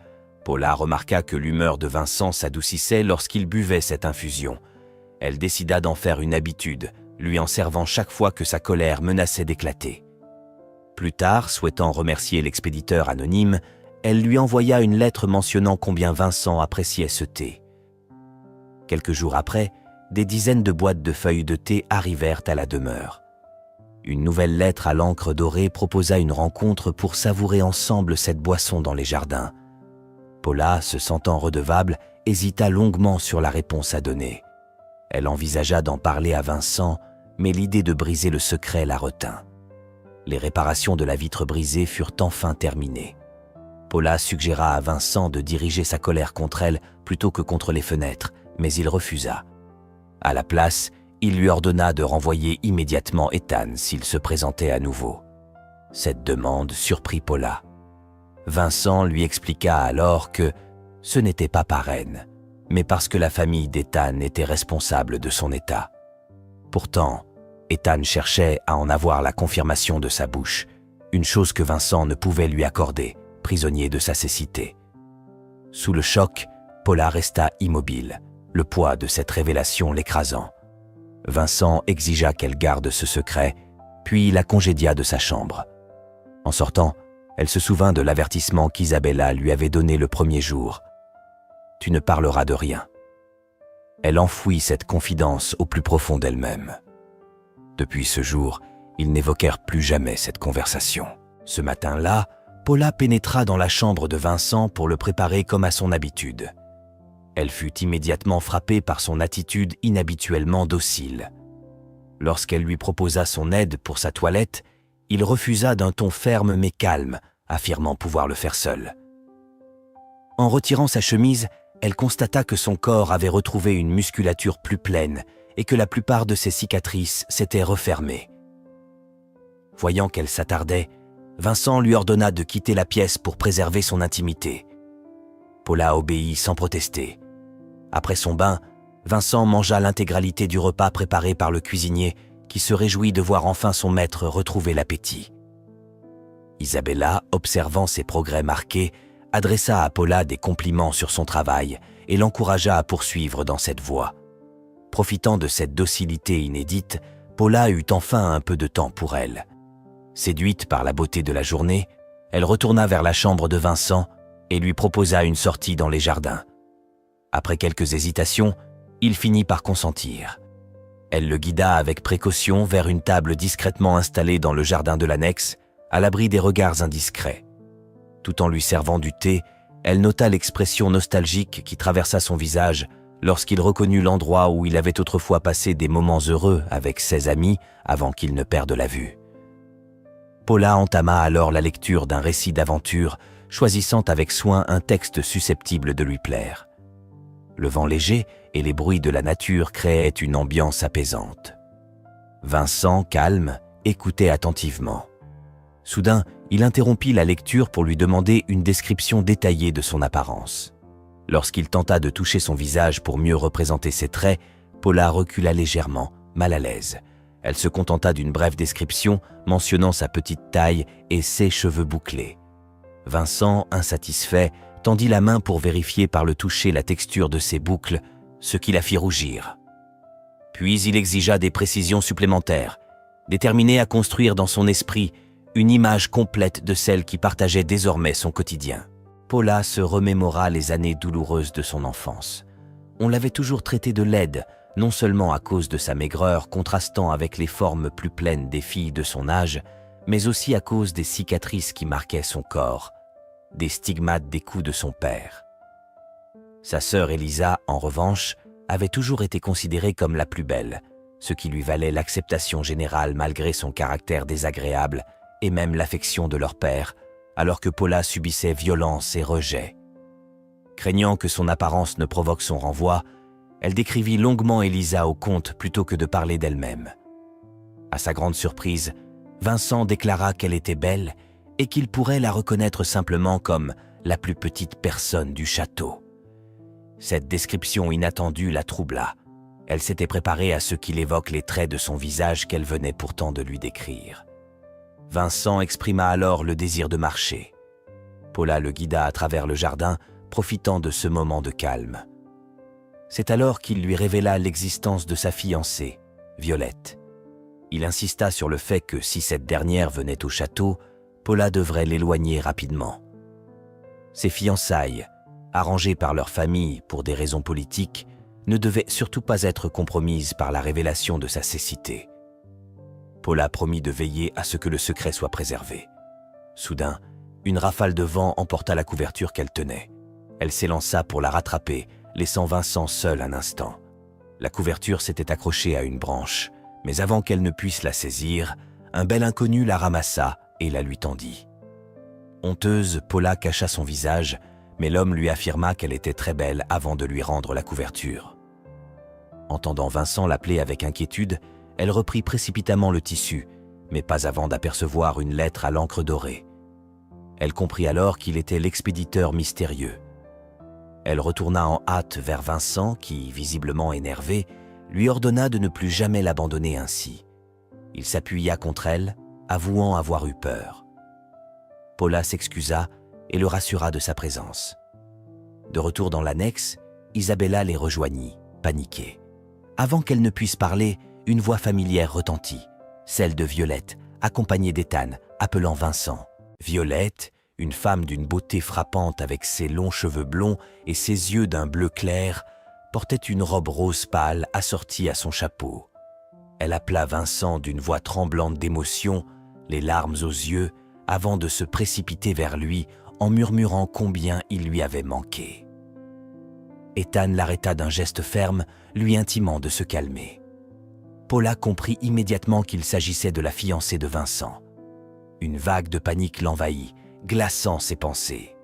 Paula remarqua que l'humeur de Vincent s'adoucissait lorsqu'il buvait cette infusion. Elle décida d'en faire une habitude, lui en servant chaque fois que sa colère menaçait d'éclater. Plus tard, souhaitant remercier l'expéditeur anonyme, elle lui envoya une lettre mentionnant combien Vincent appréciait ce thé. Quelques jours après, des dizaines de boîtes de feuilles de thé arrivèrent à la demeure. Une nouvelle lettre à l'encre dorée proposa une rencontre pour savourer ensemble cette boisson dans les jardins. Paula, se sentant redevable, hésita longuement sur la réponse à donner. Elle envisagea d'en parler à Vincent, mais l'idée de briser le secret la retint. Les réparations de la vitre brisée furent enfin terminées. Paula suggéra à Vincent de diriger sa colère contre elle plutôt que contre les fenêtres, mais il refusa. À la place, il lui ordonna de renvoyer immédiatement Ethan s'il se présentait à nouveau. Cette demande surprit Paula. Vincent lui expliqua alors que ce n'était pas par haine, mais parce que la famille d'Ethan était responsable de son état. Pourtant, Ethan cherchait à en avoir la confirmation de sa bouche, une chose que Vincent ne pouvait lui accorder, prisonnier de sa cécité. Sous le choc, Paula resta immobile, le poids de cette révélation l'écrasant. Vincent exigea qu'elle garde ce secret, puis la congédia de sa chambre. En sortant, elle se souvint de l'avertissement qu'Isabella lui avait donné le premier jour. « Tu ne parleras de rien. » Elle enfouit cette confidence au plus profond d'elle-même. Depuis ce jour, ils n'évoquèrent plus jamais cette conversation. Ce matin-là, Paula pénétra dans la chambre de Vincent pour le préparer comme à son habitude. Elle fut immédiatement frappée par son attitude inhabituellement docile. Lorsqu'elle lui proposa son aide pour sa toilette, il refusa d'un ton ferme mais calme, affirmant pouvoir le faire seul. En retirant sa chemise, elle constata que son corps avait retrouvé une musculature plus pleine et que la plupart de ses cicatrices s'étaient refermées. Voyant qu'elle s'attardait, Vincent lui ordonna de quitter la pièce pour préserver son intimité. Paula obéit sans protester. Après son bain, Vincent mangea l'intégralité du repas préparé par le cuisinier qui se réjouit de voir enfin son maître retrouver l'appétit. Isabella, observant ses progrès marqués, adressa à Paula des compliments sur son travail et l'encouragea à poursuivre dans cette voie. Profitant de cette docilité inédite, Paula eut enfin un peu de temps pour elle. Séduite par la beauté de la journée, elle retourna vers la chambre de Vincent et lui proposa une sortie dans les jardins. Après quelques hésitations, il finit par consentir. Elle le guida avec précaution vers une table discrètement installée dans le jardin de l'annexe, à l'abri des regards indiscrets. Tout en lui servant du thé, elle nota l'expression nostalgique qui traversa son visage lorsqu'il reconnut l'endroit où il avait autrefois passé des moments heureux avec ses amis avant qu'il ne perde la vue. Paula entama alors la lecture d'un récit d'aventure, choisissant avec soin un texte susceptible de lui plaire. Le vent léger et les bruits de la nature créaient une ambiance apaisante. Vincent, calme, écoutait attentivement. Soudain, il interrompit la lecture pour lui demander une description détaillée de son apparence. Lorsqu'il tenta de toucher son visage pour mieux représenter ses traits, Paula recula légèrement, mal à l'aise. Elle se contenta d'une brève description mentionnant sa petite taille et ses cheveux bouclés. Vincent, insatisfait, tendit la main pour vérifier par le toucher la texture de ses boucles, ce qui la fit rougir. Puis il exigea des précisions supplémentaires, déterminé à construire dans son esprit une image complète de celle qui partageait désormais son quotidien. Paula se remémora les années douloureuses de son enfance. On l'avait toujours traitée de laide, non seulement à cause de sa maigreur contrastant avec les formes plus pleines des filles de son âge, mais aussi à cause des cicatrices qui marquaient son corps, des stigmates des coups de son père. Sa sœur Elisa, en revanche, avait toujours été considérée comme la plus belle, ce qui lui valait l'acceptation générale malgré son caractère désagréable et même l'affection de leur père, alors que Paula subissait violence et rejet. Craignant que son apparence ne provoque son renvoi, elle décrivit longuement Elisa au comte plutôt que de parler d'elle-même. À sa grande surprise, Vincent déclara qu'elle était belle et qu'il pourrait la reconnaître simplement comme la plus petite personne du château. Cette description inattendue la troubla. Elle s'était préparée à ce qu'il évoque les traits de son visage qu'elle venait pourtant de lui décrire. Vincent exprima alors le désir de marcher. Paula le guida à travers le jardin, profitant de ce moment de calme. C'est alors qu'il lui révéla l'existence de sa fiancée, Violette. Il insista sur le fait que si cette dernière venait au château, Paula devrait l'éloigner rapidement. Ces fiançailles, arrangées par leur famille pour des raisons politiques, ne devaient surtout pas être compromises par la révélation de sa cécité. Paula promit de veiller à ce que le secret soit préservé. Soudain, une rafale de vent emporta la couverture qu'elle tenait. Elle s'élança pour la rattraper, laissant Vincent seul un instant. La couverture s'était accrochée à une branche, mais avant qu'elle ne puisse la saisir, un bel inconnu la ramassa et la lui tendit. Honteuse, Paula cacha son visage, mais l'homme lui affirma qu'elle était très belle avant de lui rendre la couverture. Entendant Vincent l'appeler avec inquiétude, elle reprit précipitamment le tissu, mais pas avant d'apercevoir une lettre à l'encre dorée. Elle comprit alors qu'il était l'expéditeur mystérieux. Elle retourna en hâte vers Vincent qui, visiblement énervé, lui ordonna de ne plus jamais l'abandonner ainsi. Il s'appuya contre elle, avouant avoir eu peur. Paula s'excusa et le rassura de sa présence. De retour dans l'annexe, Isabella les rejoignit, paniquée. Avant qu'elle ne puisse parler, une voix familière retentit, celle de Violette, accompagnée d'Ethan, appelant Vincent. Violette, une femme d'une beauté frappante avec ses longs cheveux blonds et ses yeux d'un bleu clair, portait une robe rose pâle assortie à son chapeau. Elle appela Vincent d'une voix tremblante d'émotion, les larmes aux yeux, avant de se précipiter vers lui en murmurant combien il lui avait manqué. Ethan l'arrêta d'un geste ferme, lui intimant de se calmer. Paula comprit immédiatement qu'il s'agissait de la fiancée de Vincent. Une vague de panique l'envahit, glaçant ses pensées.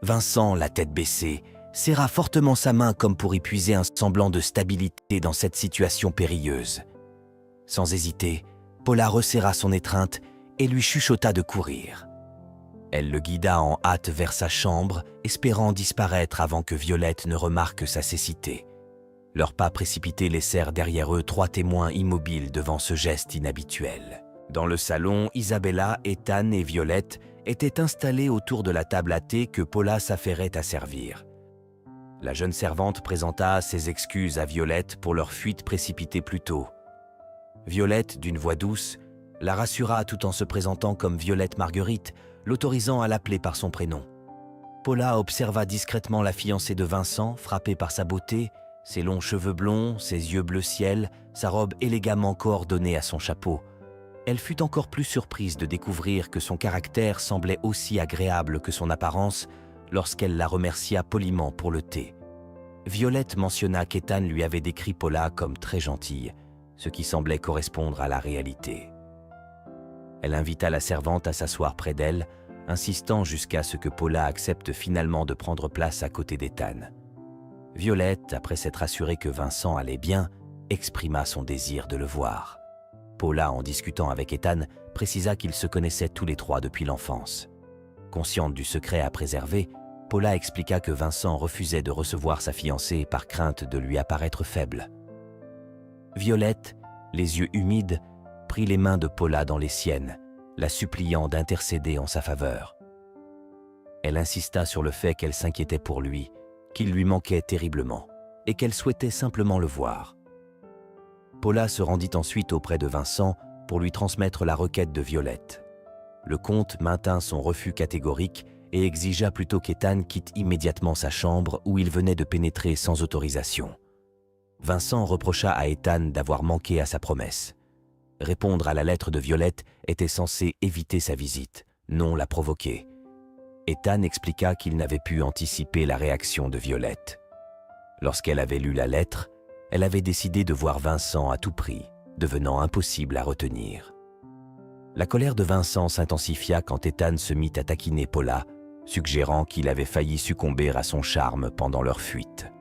Vincent, la tête baissée, serra fortement sa main comme pour y puiser un semblant de stabilité dans cette situation périlleuse. Sans hésiter, Paula resserra son étreinte et lui chuchota de courir. Elle le guida en hâte vers sa chambre, espérant disparaître avant que Violette ne remarque sa cécité. Leurs pas précipités laissèrent derrière eux 3 témoins immobiles devant ce geste inhabituel. Dans le salon, Isabella, Ethan et Violette étaient installés autour de la table à thé que Paula s'affairait à servir. La jeune servante présenta ses excuses à Violette pour leur fuite précipitée plus tôt. Violette, d'une voix douce, la rassura tout en se présentant comme Violette Marguerite, l'autorisant à l'appeler par son prénom. Paula observa discrètement la fiancée de Vincent, frappée par sa beauté, ses longs cheveux blonds, ses yeux bleu ciel, sa robe élégamment coordonnée à son chapeau. Elle fut encore plus surprise de découvrir que son caractère semblait aussi agréable que son apparence lorsqu'elle la remercia poliment pour le thé. Violette mentionna qu'Ethan lui avait décrit Paula comme très gentille, ce qui semblait correspondre à la réalité. Elle invita la servante à s'asseoir près d'elle, insistant jusqu'à ce que Paula accepte finalement de prendre place à côté d'Ethan. Violette, après s'être assurée que Vincent allait bien, exprima son désir de le voir. Paula, en discutant avec Ethan, précisa qu'ils se connaissaient tous les 3 depuis l'enfance. Consciente du secret à préserver, Paula expliqua que Vincent refusait de recevoir sa fiancée par crainte de lui apparaître faible. Violette, les yeux humides, prit les mains de Paula dans les siennes, la suppliant d'intercéder en sa faveur. Elle insista sur le fait qu'elle s'inquiétait pour lui, qu'il lui manquait terriblement, et qu'elle souhaitait simplement le voir. Paula se rendit ensuite auprès de Vincent pour lui transmettre la requête de Violette. Le comte maintint son refus catégorique et exigea plutôt qu'Ethan quitte immédiatement sa chambre où il venait de pénétrer sans autorisation. Vincent reprocha à Ethan d'avoir manqué à sa promesse. Répondre à la lettre de Violette était censé éviter sa visite, non la provoquer. Ethan expliqua qu'il n'avait pu anticiper la réaction de Violette. Lorsqu'elle avait lu la lettre, elle avait décidé de voir Vincent à tout prix, devenant impossible à retenir. La colère de Vincent s'intensifia quand Ethan se mit à taquiner Paula, suggérant qu'il avait failli succomber à son charme pendant leur fuite.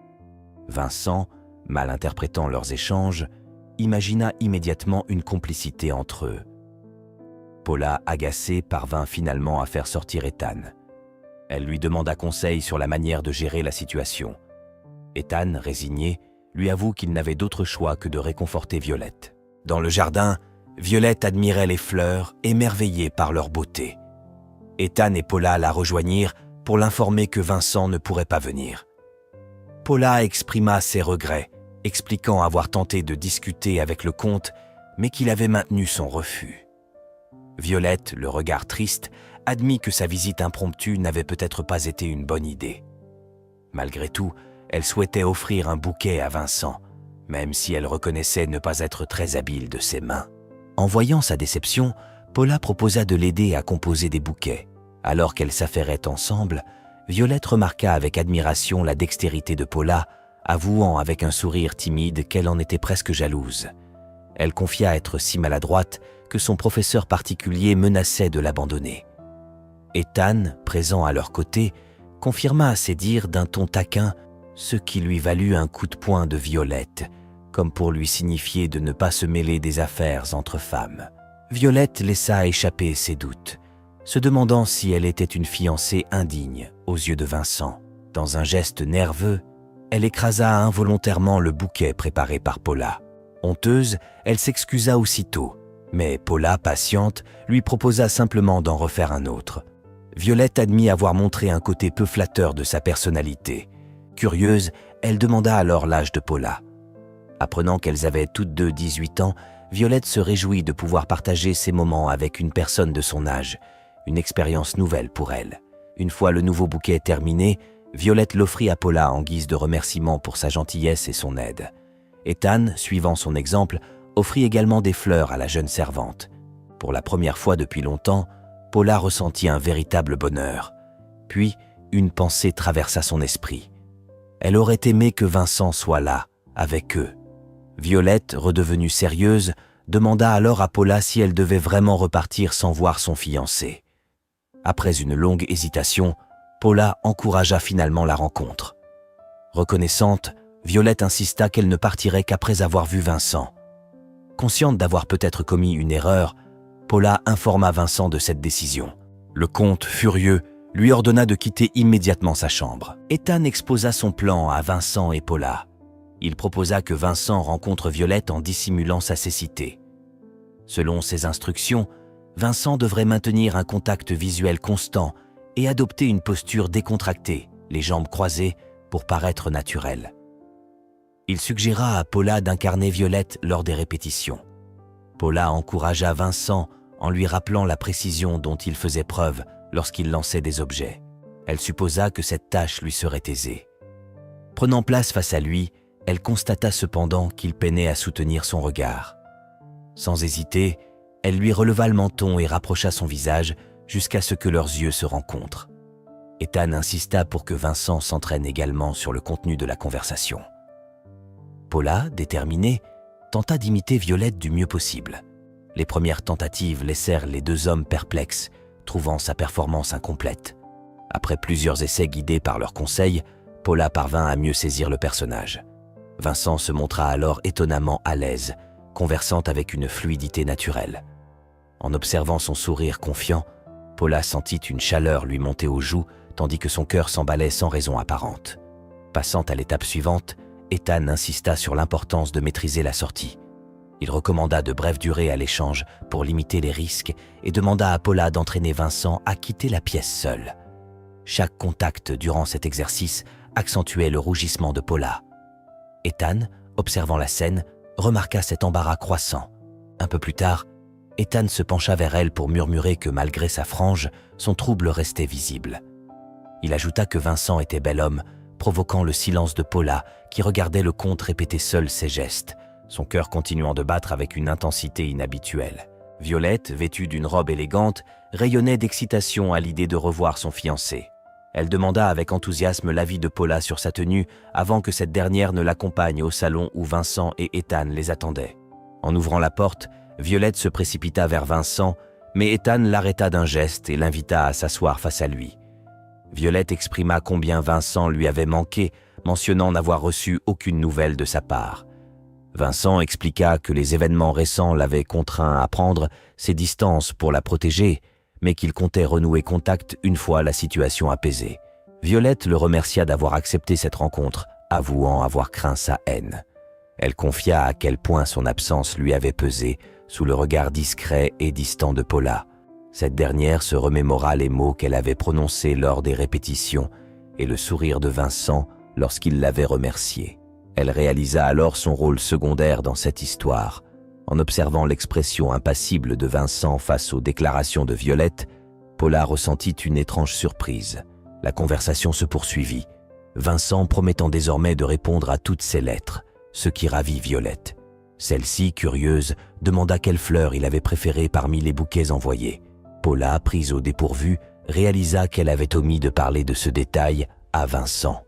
Vincent, mal interprétant leurs échanges, imagina immédiatement une complicité entre eux. Paula, agacée, parvint finalement à faire sortir Ethan. Elle lui demanda conseil sur la manière de gérer la situation. Ethan, résigné, lui avoue qu'il n'avait d'autre choix que de réconforter Violette. Dans le jardin, Violette admirait les fleurs, émerveillée par leur beauté. Ethan et Paula la rejoignirent pour l'informer que Vincent ne pourrait pas venir. Paula exprima ses regrets, expliquant avoir tenté de discuter avec le comte, mais qu'il avait maintenu son refus. Violette, le regard triste, admit que sa visite impromptue n'avait peut-être pas été une bonne idée. Malgré tout, elle souhaitait offrir un bouquet à Vincent, même si elle reconnaissait ne pas être très habile de ses mains. En voyant sa déception, Paula proposa de l'aider à composer des bouquets. Alors qu'elles s'affairaient ensemble, Violette remarqua avec admiration la dextérité de Paula, avouant avec un sourire timide qu'elle en était presque jalouse. Elle confia être si maladroite que son professeur particulier menaçait de l'abandonner. Ethan, présent à leur côté, confirma à ses dires d'un ton taquin, ce qui lui valut un coup de poing de Violette, comme pour lui signifier de ne pas se mêler des affaires entre femmes. Violette laissa échapper ses doutes, se demandant si elle était une fiancée indigne aux yeux de Vincent. Dans un geste nerveux, elle écrasa involontairement le bouquet préparé par Paula. Honteuse, elle s'excusa aussitôt, mais Paula, patiente, lui proposa simplement d'en refaire un autre. Violette admit avoir montré un côté peu flatteur de sa personnalité. Curieuse, elle demanda alors l'âge de Paula. Apprenant qu'elles avaient toutes deux 18 ans, Violette se réjouit de pouvoir partager ces moments avec une personne de son âge, une expérience nouvelle pour elle. Une fois le nouveau bouquet terminé, Violette l'offrit à Paula en guise de remerciement pour sa gentillesse et son aide. Ethan, suivant son exemple, offrit également des fleurs à la jeune servante. Pour la première fois depuis longtemps, Paula ressentit un véritable bonheur. Puis, une pensée traversa son esprit. Elle aurait aimé que Vincent soit là, avec eux. Violette, redevenue sérieuse, demanda alors à Paula si elle devait vraiment repartir sans voir son fiancé. Après une longue hésitation, Paula encouragea finalement la rencontre. Reconnaissante, Violette insista qu'elle ne partirait qu'après avoir vu Vincent. Consciente d'avoir peut-être commis une erreur, Paula informa Vincent de cette décision. Le comte, furieux, lui ordonna de quitter immédiatement sa chambre. Ethan exposa son plan à Vincent et Paula. Il proposa que Vincent rencontre Violette en dissimulant sa cécité. Selon ses instructions, Vincent devrait maintenir un contact visuel constant et adopter une posture décontractée, les jambes croisées, pour paraître naturel. Il suggéra à Paula d'incarner Violette lors des répétitions. Paula encouragea Vincent en lui rappelant la précision dont il faisait preuve lorsqu'il lançait des objets. Elle supposa que cette tâche lui serait aisée. Prenant place face à lui, elle constata cependant qu'il peinait à soutenir son regard. Sans hésiter, elle lui releva le menton et rapprocha son visage jusqu'à ce que leurs yeux se rencontrent. Ethan insista pour que Vincent s'entraîne également sur le contenu de la conversation. Paula, déterminée, tenta d'imiter Violette du mieux possible. Les premières tentatives laissèrent les deux hommes perplexes, trouvant sa performance incomplète. Après plusieurs essais guidés par leurs conseils, Paula parvint à mieux saisir le personnage. Vincent se montra alors étonnamment à l'aise, conversant avec une fluidité naturelle. En observant son sourire confiant, Paula sentit une chaleur lui monter aux joues, tandis que son cœur s'emballait sans raison apparente. Passant à l'étape suivante, Ethan insista sur l'importance de maîtriser la sortie. Il recommanda de brèves durées à l'échange pour limiter les risques et demanda à Paula d'entraîner Vincent à quitter la pièce seule. Chaque contact durant cet exercice accentuait le rougissement de Paula. Ethan, observant la scène, remarqua cet embarras croissant. Un peu plus tard, Ethan se pencha vers elle pour murmurer que malgré sa frange, son trouble restait visible. Il ajouta que Vincent était bel homme, provoquant le silence de Paula, qui regardait le comte répéter seul ses gestes, son cœur continuant de battre avec une intensité inhabituelle. Violette, vêtue d'une robe élégante, rayonnait d'excitation à l'idée de revoir son fiancé. Elle demanda avec enthousiasme l'avis de Paula sur sa tenue avant que cette dernière ne l'accompagne au salon où Vincent et Ethan les attendaient. En ouvrant la porte, Violette se précipita vers Vincent, mais Ethan l'arrêta d'un geste et l'invita à s'asseoir face à lui. Violette exprima combien Vincent lui avait manqué, mentionnant n'avoir reçu aucune nouvelle de sa part. Vincent expliqua que les événements récents l'avaient contraint à prendre ses distances pour la protéger, mais qu'il comptait renouer contact une fois la situation apaisée. Violette le remercia d'avoir accepté cette rencontre, avouant avoir craint sa haine. Elle confia à quel point son absence lui avait pesé sous le regard discret et distant de Paula. Cette dernière se remémora les mots qu'elle avait prononcés lors des répétitions et le sourire de Vincent lorsqu'il l'avait remercié. Elle réalisa alors son rôle secondaire dans cette histoire. En observant l'expression impassible de Vincent face aux déclarations de Violette, Paula ressentit une étrange surprise. La conversation se poursuivit, Vincent promettant désormais de répondre à toutes ses lettres, ce qui ravit Violette. Celle-ci, curieuse, demanda quelle fleur il avait préférée parmi les bouquets envoyés. Paula, prise au dépourvu, réalisa qu'elle avait omis de parler de ce détail à Vincent.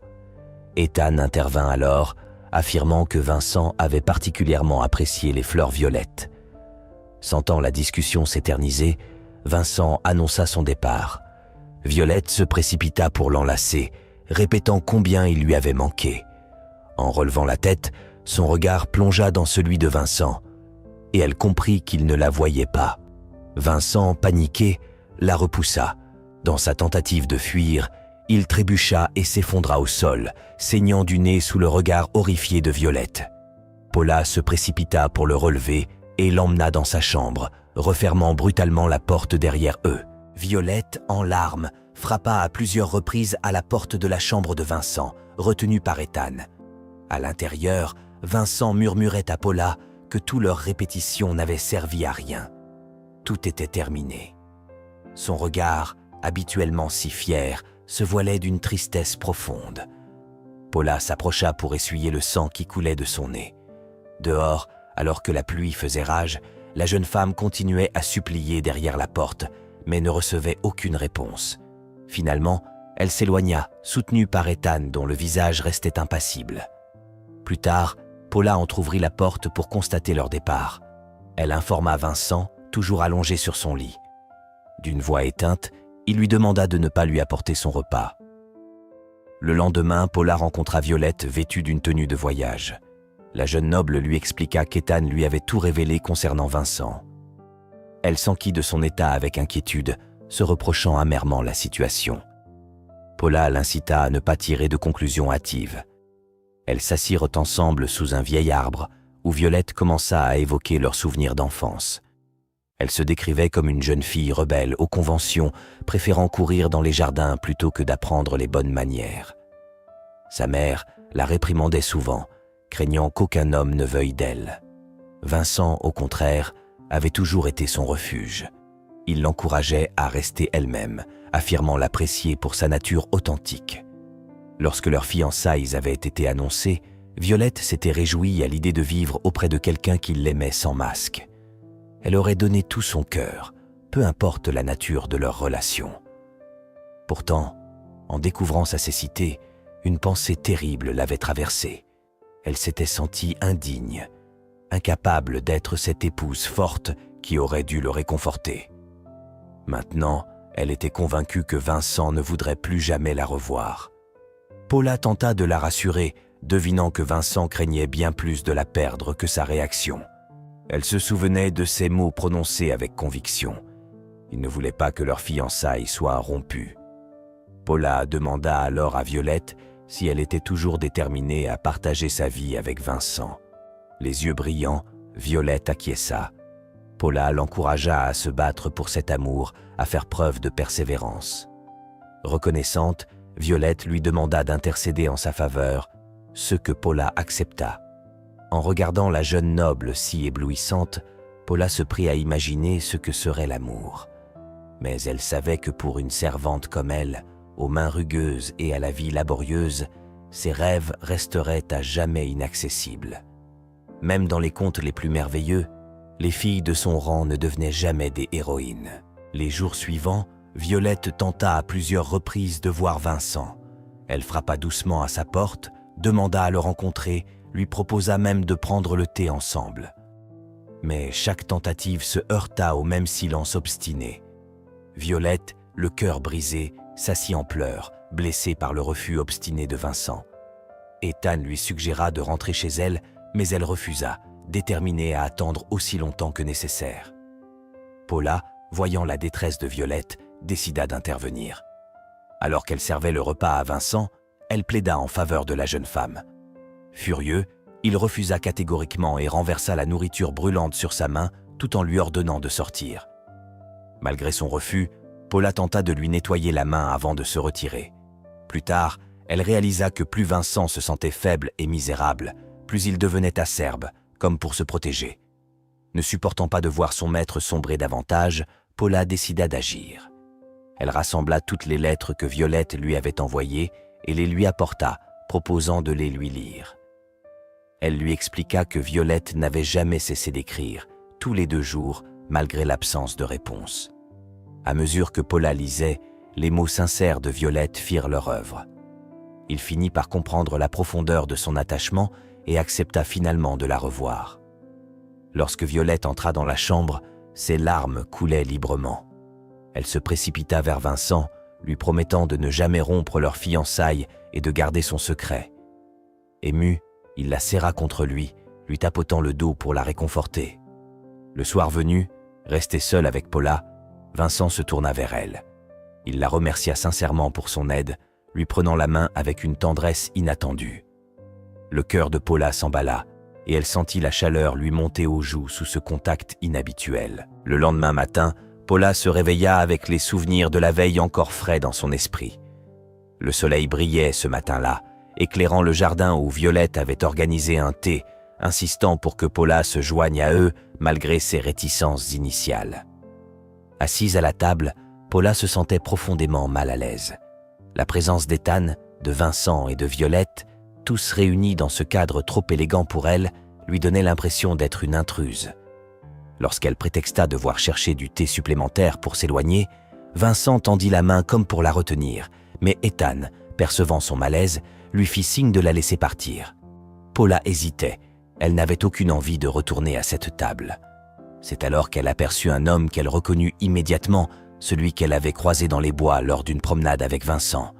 Ethan intervint alors, affirmant que Vincent avait particulièrement apprécié les fleurs violettes. Sentant la discussion s'éterniser, Vincent annonça son départ. Violette se précipita pour l'enlacer, répétant combien il lui avait manqué. En relevant la tête, son regard plongea dans celui de Vincent, et elle comprit qu'il ne la voyait pas. Vincent, paniqué, la repoussa. Dans sa tentative de fuir, il trébucha et s'effondra au sol, saignant du nez sous le regard horrifié de Violette. Paula se précipita pour le relever et l'emmena dans sa chambre, refermant brutalement la porte derrière eux. Violette, en larmes, frappa à plusieurs reprises à la porte de la chambre de Vincent, retenue par Ethan. À l'intérieur, Vincent murmurait à Paula que toutes leurs répétitions n'avaient servi à rien. Tout était terminé. Son regard, habituellement si fier, se voilait d'une tristesse profonde. Paula s'approcha pour essuyer le sang qui coulait de son nez. Dehors, alors que la pluie faisait rage, la jeune femme continuait à supplier derrière la porte, mais ne recevait aucune réponse. Finalement, elle s'éloigna, soutenue par Ethan dont le visage restait impassible. Plus tard, Paula entrouvrit la porte pour constater leur départ. Elle informa Vincent, toujours allongé sur son lit. D'une voix éteinte, il lui demanda de ne pas lui apporter son repas. Le lendemain, Paula rencontra Violette vêtue d'une tenue de voyage. La jeune noble lui expliqua qu'Ethan lui avait tout révélé concernant Vincent. Elle s'enquit de son état avec inquiétude, se reprochant amèrement la situation. Paula l'incita à ne pas tirer de conclusions hâtives. Elles s'assirent ensemble sous un vieil arbre, où Violette commença à évoquer leurs souvenirs d'enfance. Elle se décrivait comme une jeune fille rebelle aux conventions, préférant courir dans les jardins plutôt que d'apprendre les bonnes manières. Sa mère la réprimandait souvent, craignant qu'aucun homme ne veuille d'elle. Vincent, au contraire, avait toujours été son refuge. Il l'encourageait à rester elle-même, affirmant l'apprécier pour sa nature authentique. Lorsque leurs fiançailles avaient été annoncées, Violette s'était réjouie à l'idée de vivre auprès de quelqu'un qui l'aimait sans masque. Elle aurait donné tout son cœur, peu importe la nature de leur relation. Pourtant, en découvrant sa cécité, une pensée terrible l'avait traversée. Elle s'était sentie indigne, incapable d'être cette épouse forte qui aurait dû le réconforter. Maintenant, elle était convaincue que Vincent ne voudrait plus jamais la revoir. Paula tenta de la rassurer, devinant que Vincent craignait bien plus de la perdre que sa réaction. Elle se souvenait de ces mots prononcés avec conviction. Il ne voulait pas que leur fiançailles soit rompue. Paula demanda alors à Violette si elle était toujours déterminée à partager sa vie avec Vincent. Les yeux brillants, Violette acquiesça. Paula l'encouragea à se battre pour cet amour, à faire preuve de persévérance. Reconnaissante, Violette lui demanda d'intercéder en sa faveur, ce que Paula accepta. En regardant la jeune noble si éblouissante, Paula se prit à imaginer ce que serait l'amour. Mais elle savait que pour une servante comme elle, aux mains rugueuses et à la vie laborieuse, ses rêves resteraient à jamais inaccessibles. Même dans les contes les plus merveilleux, les filles de son rang ne devenaient jamais des héroïnes. Les jours suivants, Violette tenta à plusieurs reprises de voir Vincent. Elle frappa doucement à sa porte, demanda à le rencontrer, lui proposa même de prendre le thé ensemble. Mais chaque tentative se heurta au même silence obstiné. Violette, le cœur brisé, s'assit en pleurs, blessée par le refus obstiné de Vincent. Ethan lui suggéra de rentrer chez elle, mais elle refusa, déterminée à attendre aussi longtemps que nécessaire. Paula, voyant la détresse de Violette, décida d'intervenir. Alors qu'elle servait le repas à Vincent, elle plaida en faveur de la jeune femme. Furieux, il refusa catégoriquement et renversa la nourriture brûlante sur sa main tout en lui ordonnant de sortir. Malgré son refus, Paula tenta de lui nettoyer la main avant de se retirer. Plus tard, elle réalisa que plus Vincent se sentait faible et misérable, plus il devenait acerbe, comme pour se protéger. Ne supportant pas de voir son maître sombrer davantage, Paula décida d'agir. Elle rassembla toutes les lettres que Violette lui avait envoyées et les lui apporta, proposant de les lui lire. Elle lui expliqua que Violette n'avait jamais cessé d'écrire, tous les 2 jours, malgré l'absence de réponse. À mesure que Paula lisait, les mots sincères de Violette firent leur œuvre. Il finit par comprendre la profondeur de son attachement et accepta finalement de la revoir. Lorsque Violette entra dans la chambre, ses larmes coulaient librement. Elle se précipita vers Vincent, lui promettant de ne jamais rompre leur fiançailles et de garder son secret. Ému, il la serra contre lui tapotant le dos pour la réconforter. Le soir venu, resté seul avec Paula, Vincent se tourna vers elle. Il la remercia sincèrement pour son aide, lui prenant la main avec une tendresse inattendue. Le cœur de Paula s'emballa, et elle sentit la chaleur lui monter aux joues sous ce contact inhabituel. Le lendemain matin, Paula se réveilla avec les souvenirs de la veille encore frais dans son esprit. Le soleil brillait ce matin-là, éclairant le jardin où Violette avait organisé un thé, insistant pour que Paula se joigne à eux malgré ses réticences initiales. Assise à la table, Paula se sentait profondément mal à l'aise. La présence d'Ethan, de Vincent et de Violette, tous réunis dans ce cadre trop élégant pour elle, lui donnait l'impression d'être une intruse. Lorsqu'elle prétexta devoir chercher du thé supplémentaire pour s'éloigner, Vincent tendit la main comme pour la retenir, mais Ethan, percevant son malaise, lui fit signe de la laisser partir. Paula hésitait, elle n'avait aucune envie de retourner à cette table. C'est alors qu'elle aperçut un homme qu'elle reconnut immédiatement, celui qu'elle avait croisé dans les bois lors d'une promenade avec Vincent.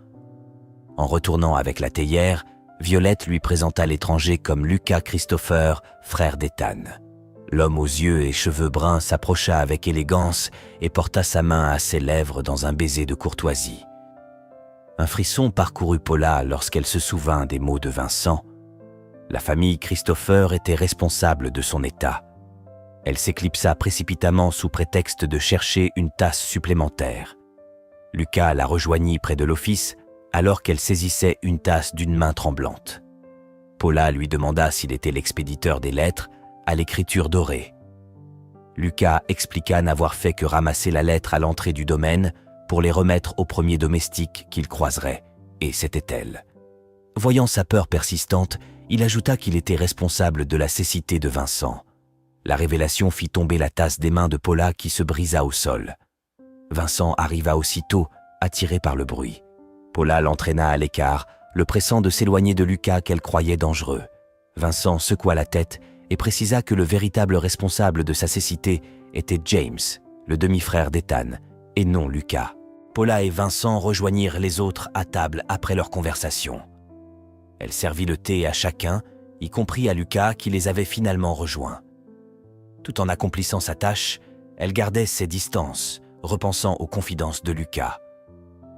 En retournant avec la théière, Violette lui présenta l'étranger comme Lucas Christopher, frère d'Ethan. L'homme aux yeux et cheveux bruns s'approcha avec élégance et porta sa main à ses lèvres dans un baiser de courtoisie. Un frisson parcourut Paula lorsqu'elle se souvint des mots de Vincent. La famille Christopher était responsable de son état. Elle s'éclipsa précipitamment sous prétexte de chercher une tasse supplémentaire. Lucas la rejoignit près de l'office alors qu'elle saisissait une tasse d'une main tremblante. Paula lui demanda s'il était l'expéditeur des lettres à l'écriture dorée. Lucas expliqua n'avoir fait que ramasser la lettre à l'entrée du domaine pour les remettre au premier domestique qu'il croiserait, et c'était elle. Voyant sa peur persistante, il ajouta qu'il était responsable de la cécité de Vincent. La révélation fit tomber la tasse des mains de Paula qui se brisa au sol. Vincent arriva aussitôt, attiré par le bruit. Paula l'entraîna à l'écart, le pressant de s'éloigner de Lucas qu'elle croyait dangereux. Vincent secoua la tête et précisa que le véritable responsable de sa cécité était James, le demi-frère d'Ethan, et non Lucas. Paula et Vincent rejoignirent les autres à table après leur conversation. Elle servit le thé à chacun, y compris à Lucas qui les avait finalement rejoints. Tout en accomplissant sa tâche, elle gardait ses distances, repensant aux confidences de Lucas.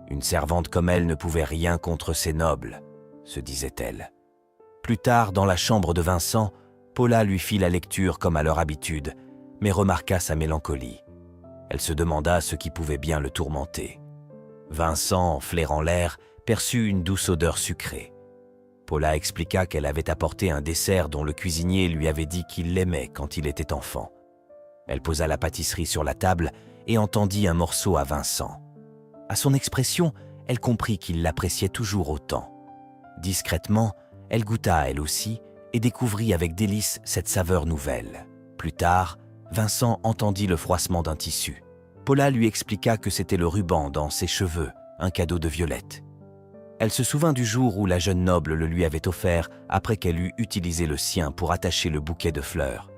Une servante comme elle ne pouvait rien contre ces nobles, se disait-elle. Plus tard, dans la chambre de Vincent, Paula lui fit la lecture comme à leur habitude, mais remarqua sa mélancolie. Elle se demanda ce qui pouvait bien le tourmenter. Vincent, flairant l'air, perçut une douce odeur sucrée. Paula expliqua qu'elle avait apporté un dessert dont le cuisinier lui avait dit qu'il l'aimait quand il était enfant. Elle posa la pâtisserie sur la table et en tendit un morceau à Vincent. À son expression, elle comprit qu'il l'appréciait toujours autant. Discrètement, elle goûta elle aussi et découvrit avec délice cette saveur nouvelle. Plus tard, Vincent entendit le froissement d'un tissu. Paula lui expliqua que c'était le ruban dans ses cheveux, un cadeau de Violette. Elle se souvint du jour où la jeune noble le lui avait offert après qu'elle eut utilisé le sien pour attacher le bouquet de fleurs.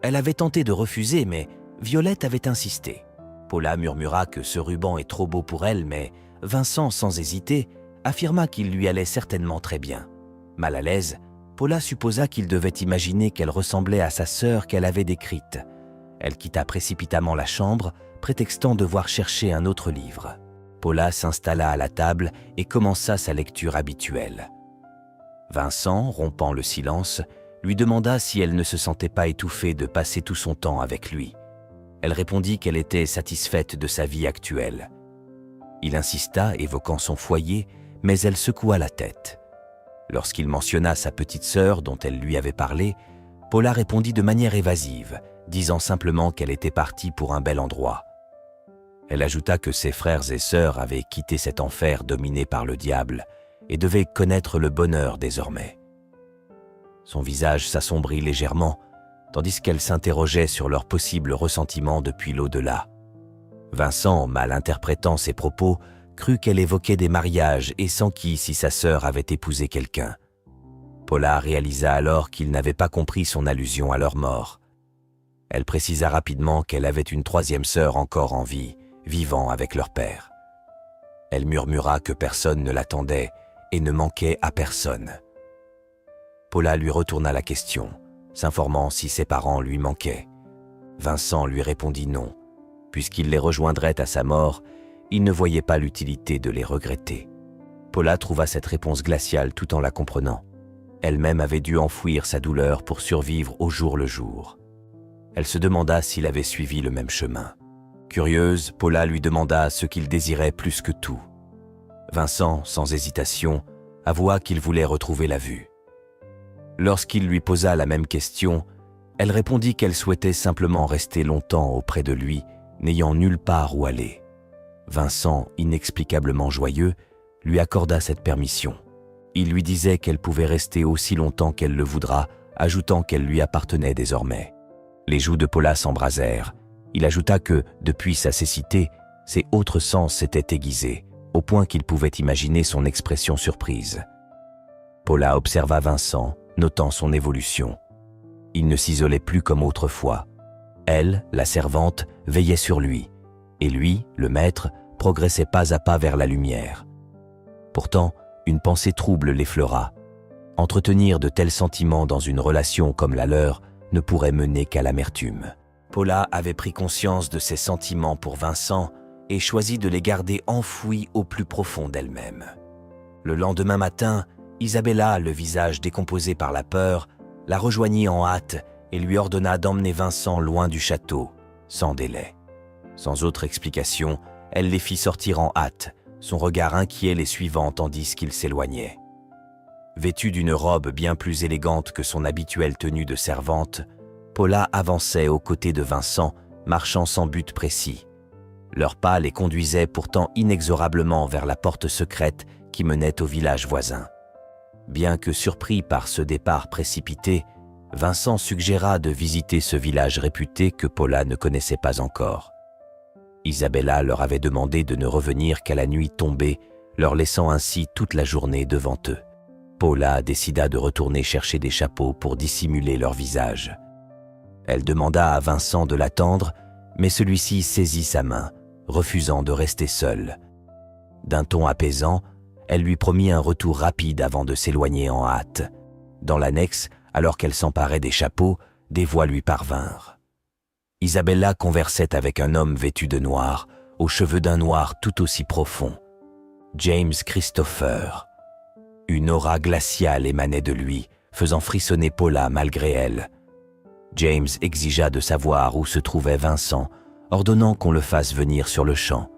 Elle avait tenté de refuser, mais Violette avait insisté. Paula murmura que ce ruban est trop beau pour elle, mais Vincent, sans hésiter, affirma qu'il lui allait certainement très bien. Mal à l'aise, Paula supposa qu'il devait imaginer qu'elle ressemblait à sa sœur qu'elle avait décrite. Elle quitta précipitamment la chambre, prétextant devoir chercher un autre livre. Paula s'installa à la table et commença sa lecture habituelle. Vincent, rompant le silence, lui demanda si elle ne se sentait pas étouffée de passer tout son temps avec lui. Elle répondit qu'elle était satisfaite de sa vie actuelle. Il insista, évoquant son foyer, mais elle secoua la tête. Lorsqu'il mentionna sa petite sœur dont elle lui avait parlé, Paula répondit de manière évasive, disant simplement qu'elle était partie pour un bel endroit. Elle ajouta que ses frères et sœurs avaient quitté cet enfer dominé par le diable et devaient connaître le bonheur désormais. Son visage s'assombrit légèrement, tandis qu'elle s'interrogeait sur leur possible ressentiment depuis l'au-delà. Vincent, mal interprétant ses propos, crut qu'elle évoquait des mariages et s'enquit si sa sœur avait épousé quelqu'un. Paula réalisa alors qu'il n'avait pas compris son allusion à leur mort. Elle précisa rapidement qu'elle avait une troisième sœur encore en vie, vivant avec leur père. Elle murmura que personne ne l'attendait et ne manquait à personne. Paula lui retourna la question, s'informant si ses parents lui manquaient. Vincent lui répondit non. Puisqu'il les rejoindrait à sa mort, il ne voyait pas l'utilité de les regretter. Paula trouva cette réponse glaciale tout en la comprenant. Elle-même avait dû enfouir sa douleur pour survivre au jour le jour. Elle se demanda s'il avait suivi le même chemin. Curieuse, Paula lui demanda ce qu'il désirait plus que tout. Vincent, sans hésitation, avoua qu'il voulait retrouver la vue. Lorsqu'il lui posa la même question, elle répondit qu'elle souhaitait simplement rester longtemps auprès de lui, n'ayant nulle part où aller. Vincent, inexplicablement joyeux, lui accorda cette permission. Il lui disait qu'elle pouvait rester aussi longtemps qu'elle le voudra, ajoutant qu'elle lui appartenait désormais. Les joues de Paula s'embrasèrent. Il ajouta que, depuis sa cécité, ses autres sens s'étaient aiguisés, au point qu'il pouvait imaginer son expression surprise. Paula observa Vincent, notant son évolution. Il ne s'isolait plus comme autrefois. Elle, la servante, veillait sur lui, et lui, le maître, progressait pas à pas vers la lumière. Pourtant, une pensée trouble l'effleura. Entretenir de tels sentiments dans une relation comme la leur ne pourrait mener qu'à l'amertume. Paula avait pris conscience de ses sentiments pour Vincent et choisit de les garder enfouis au plus profond d'elle-même. Le lendemain matin, Isabella, le visage décomposé par la peur, la rejoignit en hâte et lui ordonna d'emmener Vincent loin du château, sans délai. Sans autre explication, elle les fit sortir en hâte, son regard inquiet les suivant tandis qu'ils s'éloignaient. Vêtue d'une robe bien plus élégante que son habituelle tenue de servante, Paula avançait aux côtés de Vincent, marchant sans but précis. Leurs pas les conduisaient pourtant inexorablement vers la porte secrète qui menait au village voisin. Bien que surpris par ce départ précipité, Vincent suggéra de visiter ce village réputé que Paula ne connaissait pas encore. Isabella leur avait demandé de ne revenir qu'à la nuit tombée, leur laissant ainsi toute la journée devant eux. Paula décida de retourner chercher des chapeaux pour dissimuler leur visage. Elle demanda à Vincent de l'attendre, mais celui-ci saisit sa main, refusant de rester seul. D'un ton apaisant, elle lui promit un retour rapide avant de s'éloigner en hâte. Dans l'annexe, alors qu'elle s'emparait des chapeaux, des voix lui parvinrent. Isabella conversait avec un homme vêtu de noir, aux cheveux d'un noir tout aussi profond. James Christopher. Une aura glaciale émanait de lui, faisant frissonner Paula malgré elle. James exigea de savoir où se trouvait Vincent, ordonnant qu'on le fasse venir sur le champ.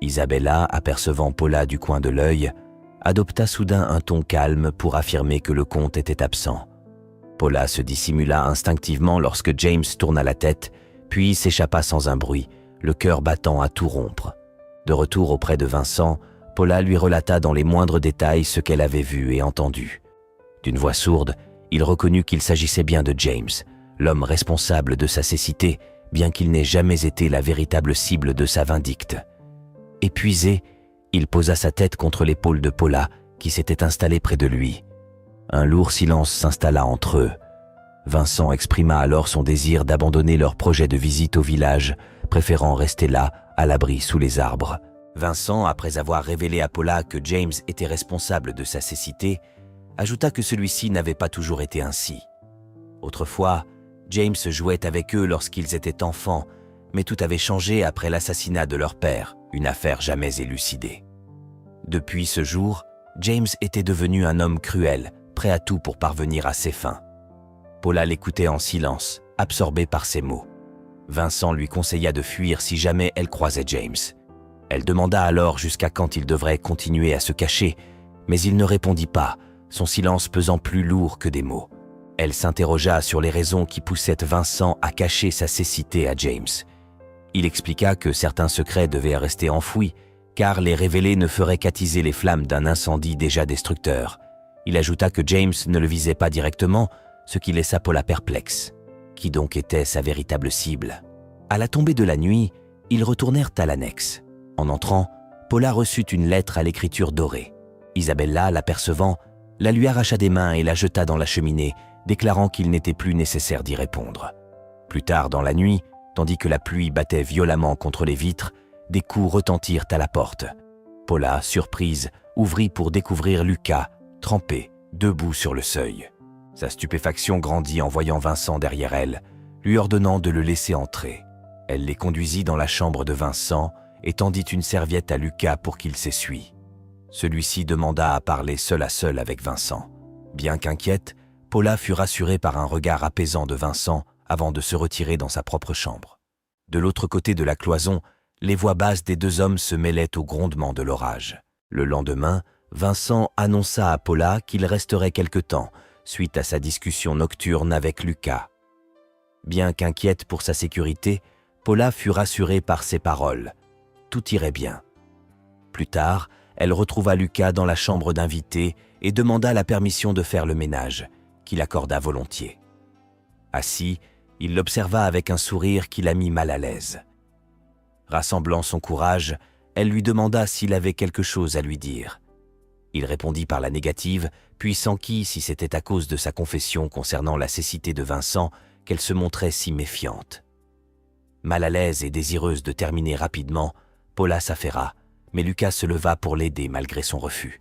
Isabella, apercevant Paula du coin de l'œil, adopta soudain un ton calme pour affirmer que le comte était absent. Paula se dissimula instinctivement lorsque James tourna la tête, puis s'échappa sans un bruit, le cœur battant à tout rompre. De retour auprès de Vincent, Paula lui relata dans les moindres détails ce qu'elle avait vu et entendu. D'une voix sourde, il reconnut qu'il s'agissait bien de James, l'homme responsable de sa cécité, bien qu'il n'ait jamais été la véritable cible de sa vindicte. Épuisé, il posa sa tête contre l'épaule de Paula, qui s'était installée près de lui. Un lourd silence s'installa entre eux. Vincent exprima alors son désir d'abandonner leur projet de visite au village, préférant rester là, à l'abri sous les arbres. Vincent, après avoir révélé à Paula que James était responsable de sa cécité, ajouta que celui-ci n'avait pas toujours été ainsi. Autrefois, James jouait avec eux lorsqu'ils étaient enfants, mais tout avait changé après l'assassinat de leur père, une affaire jamais élucidée. Depuis ce jour, James était devenu un homme cruel, prêt à tout pour parvenir à ses fins. Paula l'écoutait en silence, absorbée par ses mots. Vincent lui conseilla de fuir si jamais elle croisait James. Elle demanda alors jusqu'à quand il devrait continuer à se cacher, mais il ne répondit pas, son silence pesant plus lourd que des mots. Elle s'interrogea sur les raisons qui poussaient Vincent à cacher sa cécité à James. Il expliqua que certains secrets devaient rester enfouis, car les révéler ne ferait qu'attiser les flammes d'un incendie déjà destructeur. Il ajouta que James ne le visait pas directement, ce qui laissa Paula perplexe. Qui donc était sa véritable cible? À la tombée de la nuit, ils retournèrent à l'annexe. En entrant, Paula reçut une lettre à l'écriture dorée. Isabella, l'apercevant, la lui arracha des mains et la jeta dans la cheminée, déclarant qu'il n'était plus nécessaire d'y répondre. Plus tard dans la nuit, tandis que la pluie battait violemment contre les vitres, des coups retentirent à la porte. Paula, surprise, ouvrit pour découvrir Lucas, trempé, debout sur le seuil. Sa stupéfaction grandit en voyant Vincent derrière elle, lui ordonnant de le laisser entrer. Elle les conduisit dans la chambre de Vincent et tendit une serviette à Lucas pour qu'il s'essuie. Celui-ci demanda à parler seul à seul avec Vincent. Bien qu'inquiète, Paula fut rassurée par un regard apaisant de Vincent avant de se retirer dans sa propre chambre. De l'autre côté de la cloison, les voix basses des deux hommes se mêlaient au grondement de l'orage. Le lendemain, Vincent annonça à Paula qu'il resterait quelque temps, suite à sa discussion nocturne avec Lucas. Bien qu'inquiète pour sa sécurité, Paula fut rassurée par ses paroles. Tout irait bien. Plus tard, elle retrouva Lucas dans la chambre d'invités et demanda la permission de faire le ménage, qu'il accorda volontiers. Assis, il l'observa avec un sourire qui la mit mal à l'aise. Rassemblant son courage, elle lui demanda s'il avait quelque chose à lui dire. Il répondit par la négative, puis s'enquit si c'était à cause de sa confession concernant la cécité de Vincent qu'elle se montrait si méfiante. Mal à l'aise et désireuse de terminer rapidement, Paula s'affaira, mais Lucas se leva pour l'aider malgré son refus.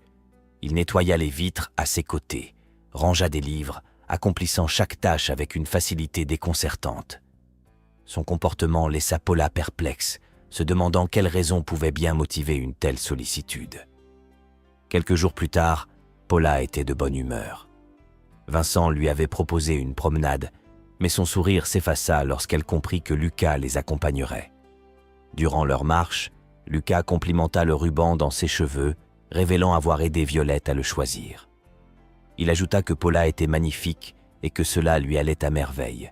Il nettoya les vitres à ses côtés, rangea des livres, accomplissant chaque tâche avec une facilité déconcertante. Son comportement laissa Paula perplexe, se demandant quelle raison pouvait bien motiver une telle sollicitude. Quelques jours plus tard, Paula était de bonne humeur. Vincent lui avait proposé une promenade, mais son sourire s'effaça lorsqu'elle comprit que Lucas les accompagnerait. Durant leur marche, Lucas complimenta le ruban dans ses cheveux, révélant avoir aidé Violette à le choisir. Il ajouta que Paula était magnifique et que cela lui allait à merveille.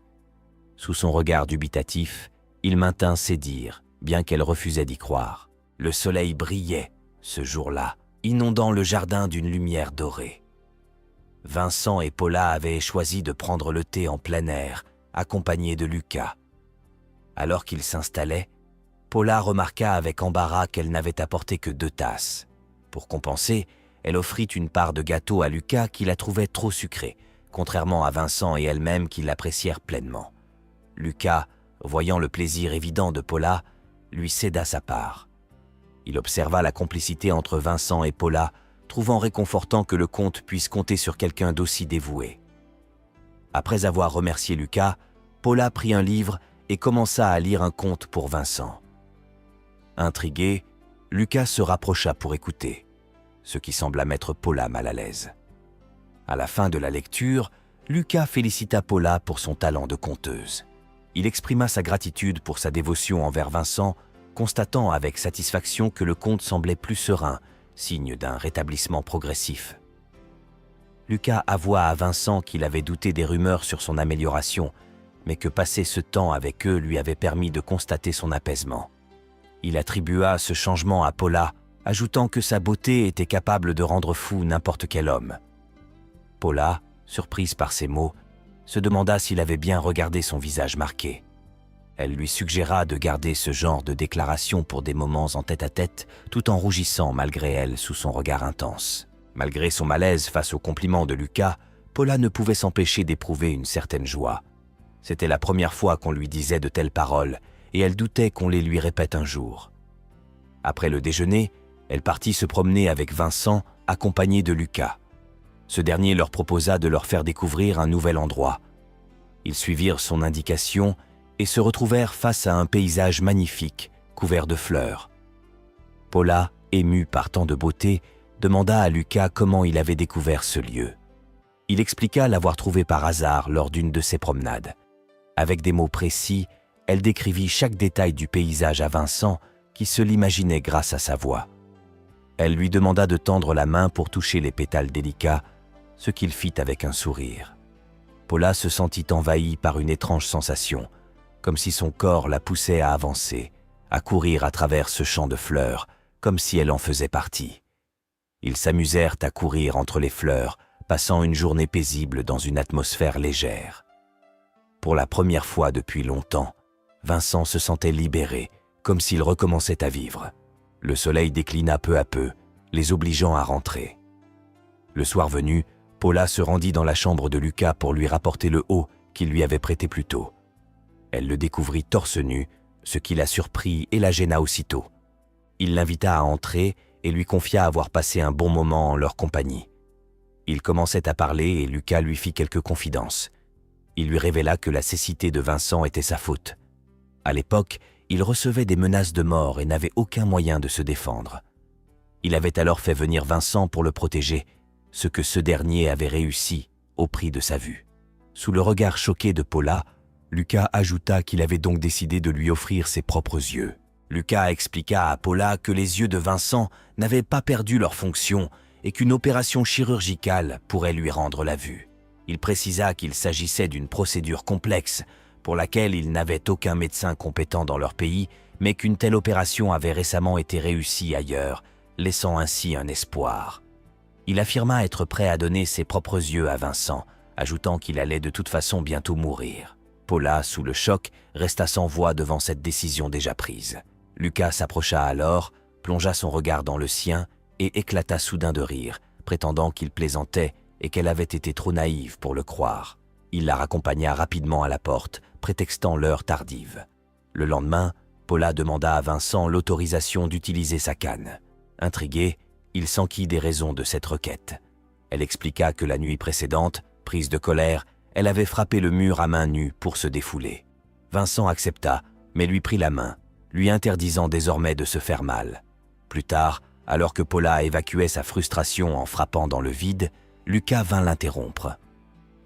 Sous son regard dubitatif, il maintint ses dires, bien qu'elle refusait d'y croire. Le soleil brillait, ce jour-là, inondant le jardin d'une lumière dorée. Vincent et Paula avaient choisi de prendre le thé en plein air, accompagnés de Lucas. Alors qu'ils s'installaient, Paula remarqua avec embarras qu'elle n'avait apporté que 2 tasses. Pour compenser, elle offrit une part de gâteau à Lucas qui la trouvait trop sucrée, contrairement à Vincent et elle-même qui l'apprécièrent pleinement. Lucas, voyant le plaisir évident de Paula, lui céda sa part. Il observa la complicité entre Vincent et Paula, trouvant réconfortant que le comte puisse compter sur quelqu'un d'aussi dévoué. Après avoir remercié Lucas, Paula prit un livre et commença à lire un conte pour Vincent. Intrigué, Lucas se rapprocha pour écouter, ce qui sembla mettre Paula mal à l'aise. À la fin de la lecture, Lucas félicita Paula pour son talent de conteuse. Il exprima sa gratitude pour sa dévotion envers Vincent, constatant avec satisfaction que le comte semblait plus serein, signe d'un rétablissement progressif. Lucas avoua à Vincent qu'il avait douté des rumeurs sur son amélioration, mais que passer ce temps avec eux lui avait permis de constater son apaisement. Il attribua ce changement à Paula, ajoutant que sa beauté était capable de rendre fou n'importe quel homme. Paula, surprise par ces mots, se demanda s'il avait bien regardé son visage marqué. Elle lui suggéra de garder ce genre de déclaration pour des moments en tête-à-tête, tout en rougissant malgré elle sous son regard intense. Malgré son malaise face aux compliments de Lucas, Paula ne pouvait s'empêcher d'éprouver une certaine joie. C'était la première fois qu'on lui disait de telles paroles, et elle doutait qu'on les lui répète un jour. Après le déjeuner, elle partit se promener avec Vincent, accompagné de Lucas. Ce dernier leur proposa de leur faire découvrir un nouvel endroit. Ils suivirent son indication et se retrouvèrent face à un paysage magnifique, couvert de fleurs. Paula, émue par tant de beauté, demanda à Lucas comment il avait découvert ce lieu. Il expliqua l'avoir trouvé par hasard lors d'une de ses promenades. Avec des mots précis, elle décrivit chaque détail du paysage à Vincent, qui se l'imaginait grâce à sa voix. Elle lui demanda de tendre la main pour toucher les pétales délicats, ce qu'il fit avec un sourire. Paula se sentit envahie par une étrange sensation, comme si son corps la poussait à avancer, à courir à travers ce champ de fleurs, comme si elle en faisait partie. Ils s'amusèrent à courir entre les fleurs, passant une journée paisible dans une atmosphère légère. Pour la première fois depuis longtemps, Vincent se sentait libéré, comme s'il recommençait à vivre. Le soleil déclina peu à peu, les obligeant à rentrer. Le soir venu, Paula se rendit dans la chambre de Lucas pour lui rapporter le haut qu'il lui avait prêté plus tôt. Elle le découvrit torse nu, ce qui la surprit et la gêna aussitôt. Il l'invita à entrer et lui confia avoir passé un bon moment en leur compagnie. Ils commençaient à parler et Lucas lui fit quelques confidences. Il lui révéla que la cécité de Vincent était sa faute. À l'époque, il recevait des menaces de mort et n'avait aucun moyen de se défendre. Il avait alors fait venir Vincent pour le protéger, ce que ce dernier avait réussi au prix de sa vue. Sous le regard choqué de Paula, Lucas ajouta qu'il avait donc décidé de lui offrir ses propres yeux. Lucas expliqua à Paula que les yeux de Vincent n'avaient pas perdu leur fonction et qu'une opération chirurgicale pourrait lui rendre la vue. Il précisa qu'il s'agissait d'une procédure complexe pour laquelle il n'avait aucun médecin compétent dans leur pays, mais qu'une telle opération avait récemment été réussie ailleurs, laissant ainsi un espoir. Il affirma être prêt à donner ses propres yeux à Vincent, ajoutant qu'il allait de toute façon bientôt mourir. Paula, sous le choc, resta sans voix devant cette décision déjà prise. Lucas s'approcha alors, plongea son regard dans le sien et éclata soudain de rire, prétendant qu'il plaisantait et qu'elle avait été trop naïve pour le croire. Il la raccompagna rapidement à la porte, prétextant l'heure tardive. Le lendemain, Paula demanda à Vincent l'autorisation d'utiliser sa canne. Intrigué, il s'enquit des raisons de cette requête. Elle expliqua que la nuit précédente, prise de colère, elle avait frappé le mur à main nue pour se défouler. Vincent accepta, mais lui prit la main, lui interdisant désormais de se faire mal. Plus tard, alors que Paula évacuait sa frustration en frappant dans le vide, Lucas vint l'interrompre.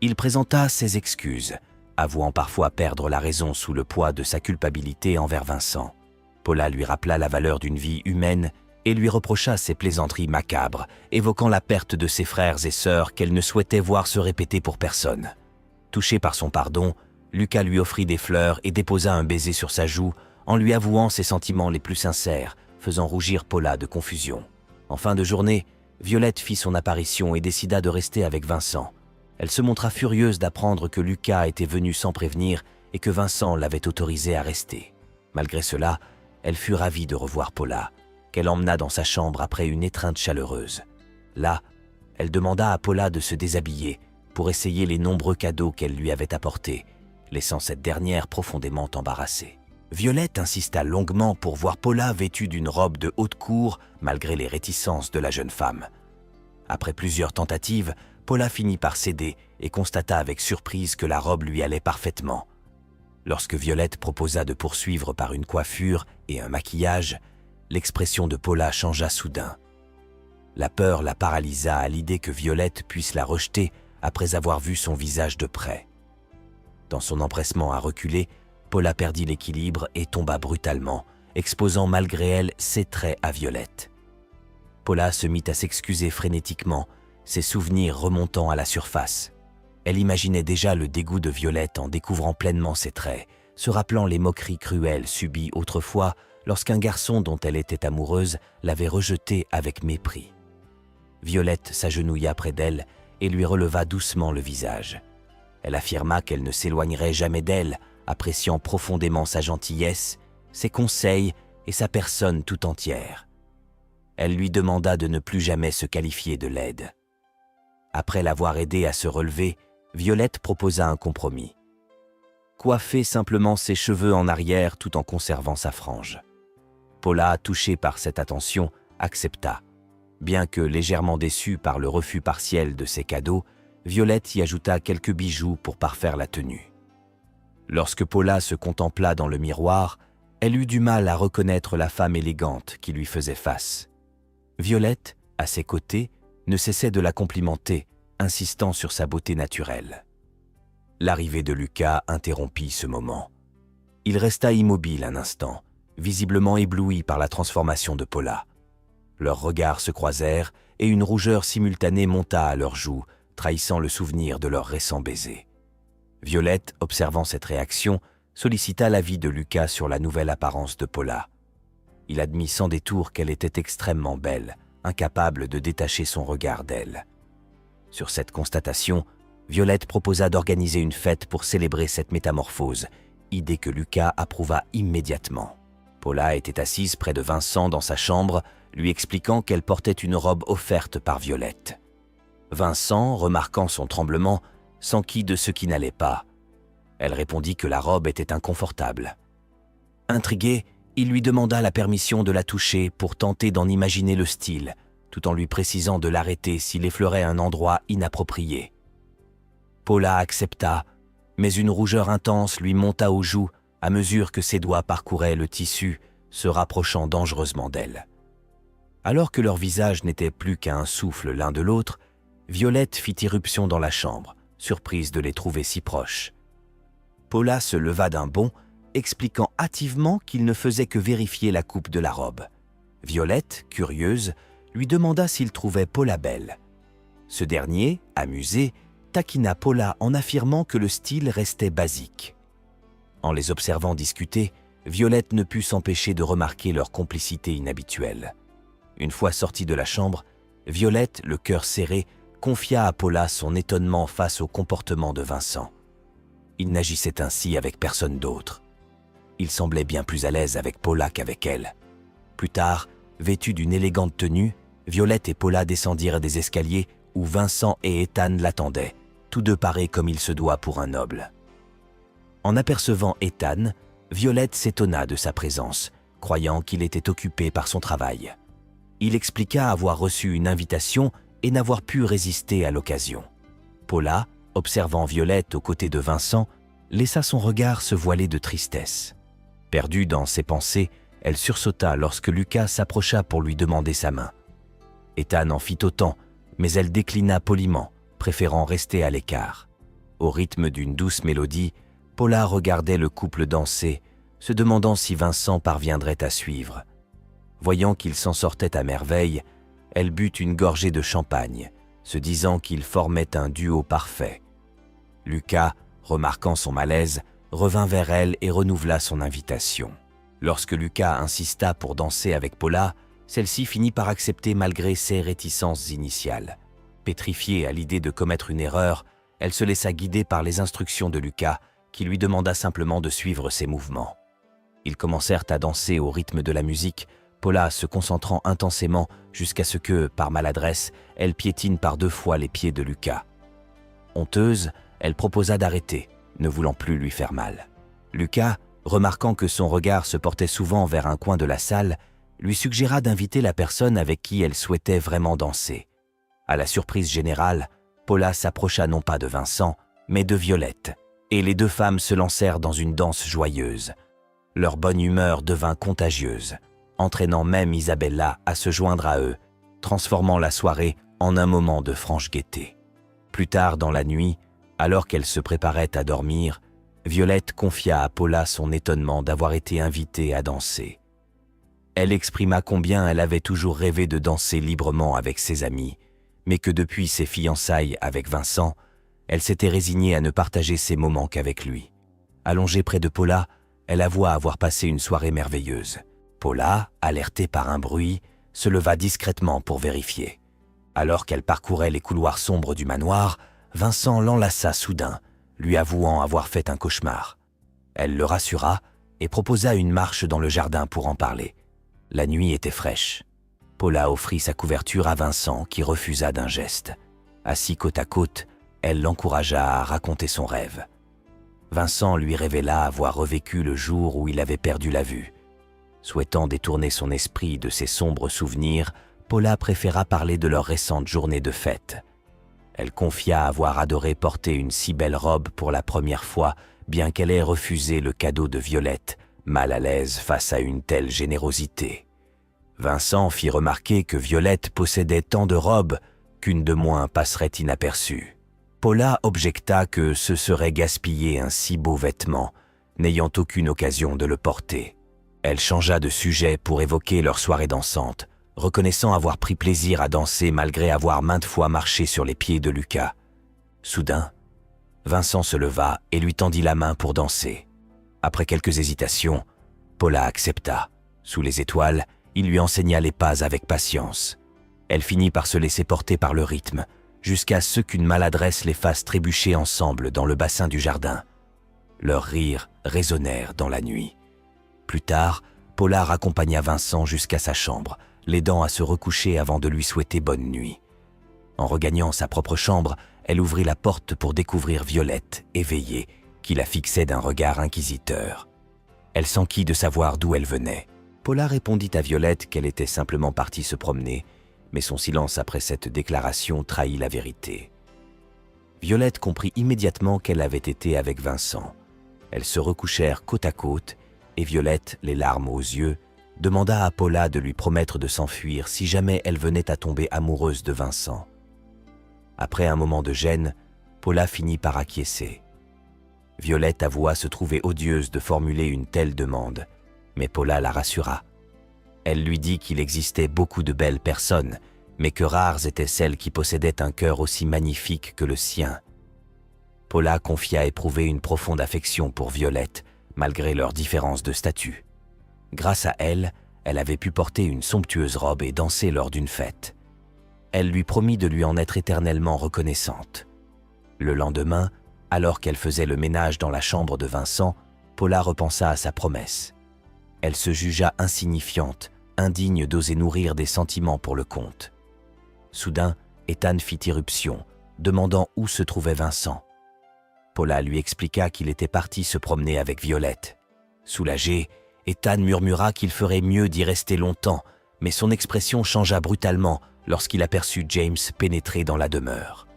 Il présenta ses excuses, avouant parfois perdre la raison sous le poids de sa culpabilité envers Vincent. Paula lui rappela la valeur d'une vie humaine et lui reprocha ses plaisanteries macabres, évoquant la perte de ses frères et sœurs qu'elle ne souhaitait voir se répéter pour personne. Touché par son pardon, Lucas lui offrit des fleurs et déposa un baiser sur sa joue en lui avouant ses sentiments les plus sincères, faisant rougir Paula de confusion. En fin de journée, Violette fit son apparition et décida de rester avec Vincent. Elle se montra furieuse d'apprendre que Lucas était venu sans prévenir et que Vincent l'avait autorisée à rester. Malgré cela, elle fut ravie de revoir Paula, qu'elle emmena dans sa chambre après une étreinte chaleureuse. Là, elle demanda à Paula de se déshabiller pour essayer les nombreux cadeaux qu'elle lui avait apportés, laissant cette dernière profondément embarrassée. Violette insista longuement pour voir Paula vêtue d'une robe de haute cour malgré les réticences de la jeune femme. Après plusieurs tentatives, Paula finit par céder et constata avec surprise que la robe lui allait parfaitement. Lorsque Violette proposa de poursuivre par une coiffure et un maquillage, l'expression de Paula changea soudain. La peur la paralysa à l'idée que Violette puisse la rejeter après avoir vu son visage de près. Dans son empressement à reculer, Paula perdit l'équilibre et tomba brutalement, exposant malgré elle ses traits à Violette. Paula se mit à s'excuser frénétiquement, ses souvenirs remontant à la surface. Elle imaginait déjà le dégoût de Violette en découvrant pleinement ses traits, se rappelant les moqueries cruelles subies autrefois lorsqu'un garçon dont elle était amoureuse l'avait rejetée avec mépris. Violette s'agenouilla près d'elle et lui releva doucement le visage. Elle affirma qu'elle ne s'éloignerait jamais d'elle, appréciant profondément sa gentillesse, ses conseils et sa personne tout entière. Elle lui demanda de ne plus jamais se qualifier de laide. Après l'avoir aidée à se relever, Violette proposa un compromis. Coiffer simplement ses cheveux en arrière tout en conservant sa frange. Paula, touchée par cette attention, accepta. Bien que légèrement déçue par le refus partiel de ses cadeaux, Violette y ajouta quelques bijoux pour parfaire la tenue. Lorsque Paula se contempla dans le miroir, elle eut du mal à reconnaître la femme élégante qui lui faisait face. Violette, à ses côtés, ne cessait de la complimenter, insistant sur sa beauté naturelle. L'arrivée de Lucas interrompit ce moment. Il resta immobile un instant, visiblement ébloui par la transformation de Paula. Leurs regards se croisèrent et une rougeur simultanée monta à leurs joues, trahissant le souvenir de leur récent baiser. Violette, observant cette réaction, sollicita l'avis de Lucas sur la nouvelle apparence de Paula. Il admit sans détour qu'elle était extrêmement belle, incapable de détacher son regard d'elle. Sur cette constatation, Violette proposa d'organiser une fête pour célébrer cette métamorphose, idée que Lucas approuva immédiatement. Paula était assise près de Vincent dans sa chambre, lui expliquant qu'elle portait une robe offerte par Violette. Vincent, remarquant son tremblement, s'enquit de ce qui n'allait pas. Elle répondit que la robe était inconfortable. Intrigué, il lui demanda la permission de la toucher pour tenter d'en imaginer le style, tout en lui précisant de l'arrêter s'il effleurait un endroit inapproprié. Paula accepta, mais une rougeur intense lui monta aux joues à mesure que ses doigts parcouraient le tissu, se rapprochant dangereusement d'elle. Alors que leurs visages n'étaient plus qu'à un souffle l'un de l'autre, Violette fit irruption dans la chambre, surprise de les trouver si proches. Paula se leva d'un bond, expliquant hâtivement qu'il ne faisait que vérifier la coupe de la robe. Violette, curieuse, lui demanda s'il trouvait Paula belle. Ce dernier, amusé, taquina Paula en affirmant que le style restait basique. En les observant discuter, Violette ne put s'empêcher de remarquer leur complicité inhabituelle. Une fois sortie de la chambre, Violette, le cœur serré, confia à Paula son étonnement face au comportement de Vincent. Il n'agissait ainsi avec personne d'autre. Il semblait bien plus à l'aise avec Paula qu'avec elle. Plus tard, vêtus d'une élégante tenue, Violette et Paula descendirent des escaliers où Vincent et Ethan l'attendaient, tous deux parés comme il se doit pour un noble. En apercevant Ethan, Violette s'étonna de sa présence, croyant qu'il était occupé par son travail. Il expliqua avoir reçu une invitation et n'avoir pu résister à l'occasion. Paula, observant Violette aux côtés de Vincent, laissa son regard se voiler de tristesse. Perdue dans ses pensées, elle sursauta lorsque Lucas s'approcha pour lui demander sa main. Ethan en fit autant, mais elle déclina poliment, préférant rester à l'écart. Au rythme d'une douce mélodie, Paula regardait le couple danser, se demandant si Vincent parviendrait à suivre. Voyant qu'il s'en sortait à merveille, elle but une gorgée de champagne, se disant qu'ils formaient un duo parfait. Lucas, remarquant son malaise, revint vers elle et renouvela son invitation. Lorsque Lucas insista pour danser avec Paula, celle-ci finit par accepter malgré ses réticences initiales. Pétrifiée à l'idée de commettre une erreur, elle se laissa guider par les instructions de Lucas, qui lui demanda simplement de suivre ses mouvements. Ils commencèrent à danser au rythme de la musique, Paula se concentrant intensément jusqu'à ce que, par maladresse, elle piétine par 2 fois les pieds de Lucas. Honteuse, elle proposa d'arrêter, ne voulant plus lui faire mal. Lucas, remarquant que son regard se portait souvent vers un coin de la salle, lui suggéra d'inviter la personne avec qui elle souhaitait vraiment danser. À la surprise générale, Paula s'approcha non pas de Vincent, mais de Violette, et les 2 femmes se lancèrent dans une danse joyeuse. Leur bonne humeur devint contagieuse, entraînant même Isabella à se joindre à eux, transformant la soirée en un moment de franche gaieté. Plus tard dans la nuit, alors qu'elle se préparait à dormir, Violette confia à Paula son étonnement d'avoir été invitée à danser. Elle exprima combien elle avait toujours rêvé de danser librement avec ses amis, mais que depuis ses fiançailles avec Vincent, Elle s'était résignée à ne partager ses moments qu'avec lui. Allongée près de Paula, elle avoua avoir passé une soirée merveilleuse. Paula, alertée par un bruit, se leva discrètement pour vérifier. Alors qu'elle parcourait les couloirs sombres du manoir, Vincent l'enlaça soudain, lui avouant avoir fait un cauchemar. Elle le rassura et proposa une marche dans le jardin pour en parler. La nuit était fraîche. Paula offrit sa couverture à Vincent qui refusa d'un geste. Assis côte à côte, elle l'encouragea à raconter son rêve. Vincent lui révéla avoir revécu le jour où il avait perdu la vue. Souhaitant détourner son esprit de ses sombres souvenirs, Paula préféra parler de leur récente journée de fête. Elle confia avoir adoré porter une si belle robe pour la première fois, bien qu'elle ait refusé le cadeau de Violette, mal à l'aise face à une telle générosité. Vincent fit remarquer que Violette possédait tant de robes qu'une de moins passerait inaperçue. Paula objecta que ce serait gaspiller un si beau vêtement, n'ayant aucune occasion de le porter. Elle changea de sujet pour évoquer leur soirée dansante, reconnaissant avoir pris plaisir à danser malgré avoir maintes fois marché sur les pieds de Lucas. Soudain, Vincent se leva et lui tendit la main pour danser. Après quelques hésitations, Paula accepta. Sous les étoiles, il lui enseigna les pas avec patience. Elle finit par se laisser porter par le rythme, jusqu'à ce qu'une maladresse les fasse trébucher ensemble dans le bassin du jardin. Leurs rires résonnèrent dans la nuit. Plus tard, Paula raccompagna Vincent jusqu'à sa chambre, l'aidant à se recoucher avant de lui souhaiter bonne nuit. En regagnant sa propre chambre, elle ouvrit la porte pour découvrir Violette, éveillée, qui la fixait d'un regard inquisiteur. Elle s'enquit de savoir d'où elle venait. Paula répondit à Violette qu'elle était simplement partie se promener, mais son silence après cette déclaration trahit la vérité. Violette comprit immédiatement qu'elle avait été avec Vincent. Elles se recouchèrent côte à côte, et Violette, les larmes aux yeux, demanda à Paula de lui promettre de s'enfuir si jamais elle venait à tomber amoureuse de Vincent. Après un moment de gêne, Paula finit par acquiescer. Violette avoua se trouver odieuse de formuler une telle demande, mais Paula la rassura. Elle lui dit qu'il existait beaucoup de belles personnes, mais que rares étaient celles qui possédaient un cœur aussi magnifique que le sien. Paula confia éprouver une profonde affection pour Violette, malgré leurs différences de statut. Grâce à elle, elle avait pu porter une somptueuse robe et danser lors d'une fête. Elle lui promit de lui en être éternellement reconnaissante. Le lendemain, alors qu'elle faisait le ménage dans la chambre de Vincent, Paula repensa à sa promesse. Elle se jugea insignifiante, indigne d'oser nourrir des sentiments pour le comte. Soudain, Ethan fit irruption, demandant où se trouvait Vincent. Paula lui expliqua qu'il était parti se promener avec Violette. Soulagé, Ethan murmura qu'il ferait mieux d'y rester longtemps, mais son expression changea brutalement lorsqu'il aperçut James pénétrer dans la demeure.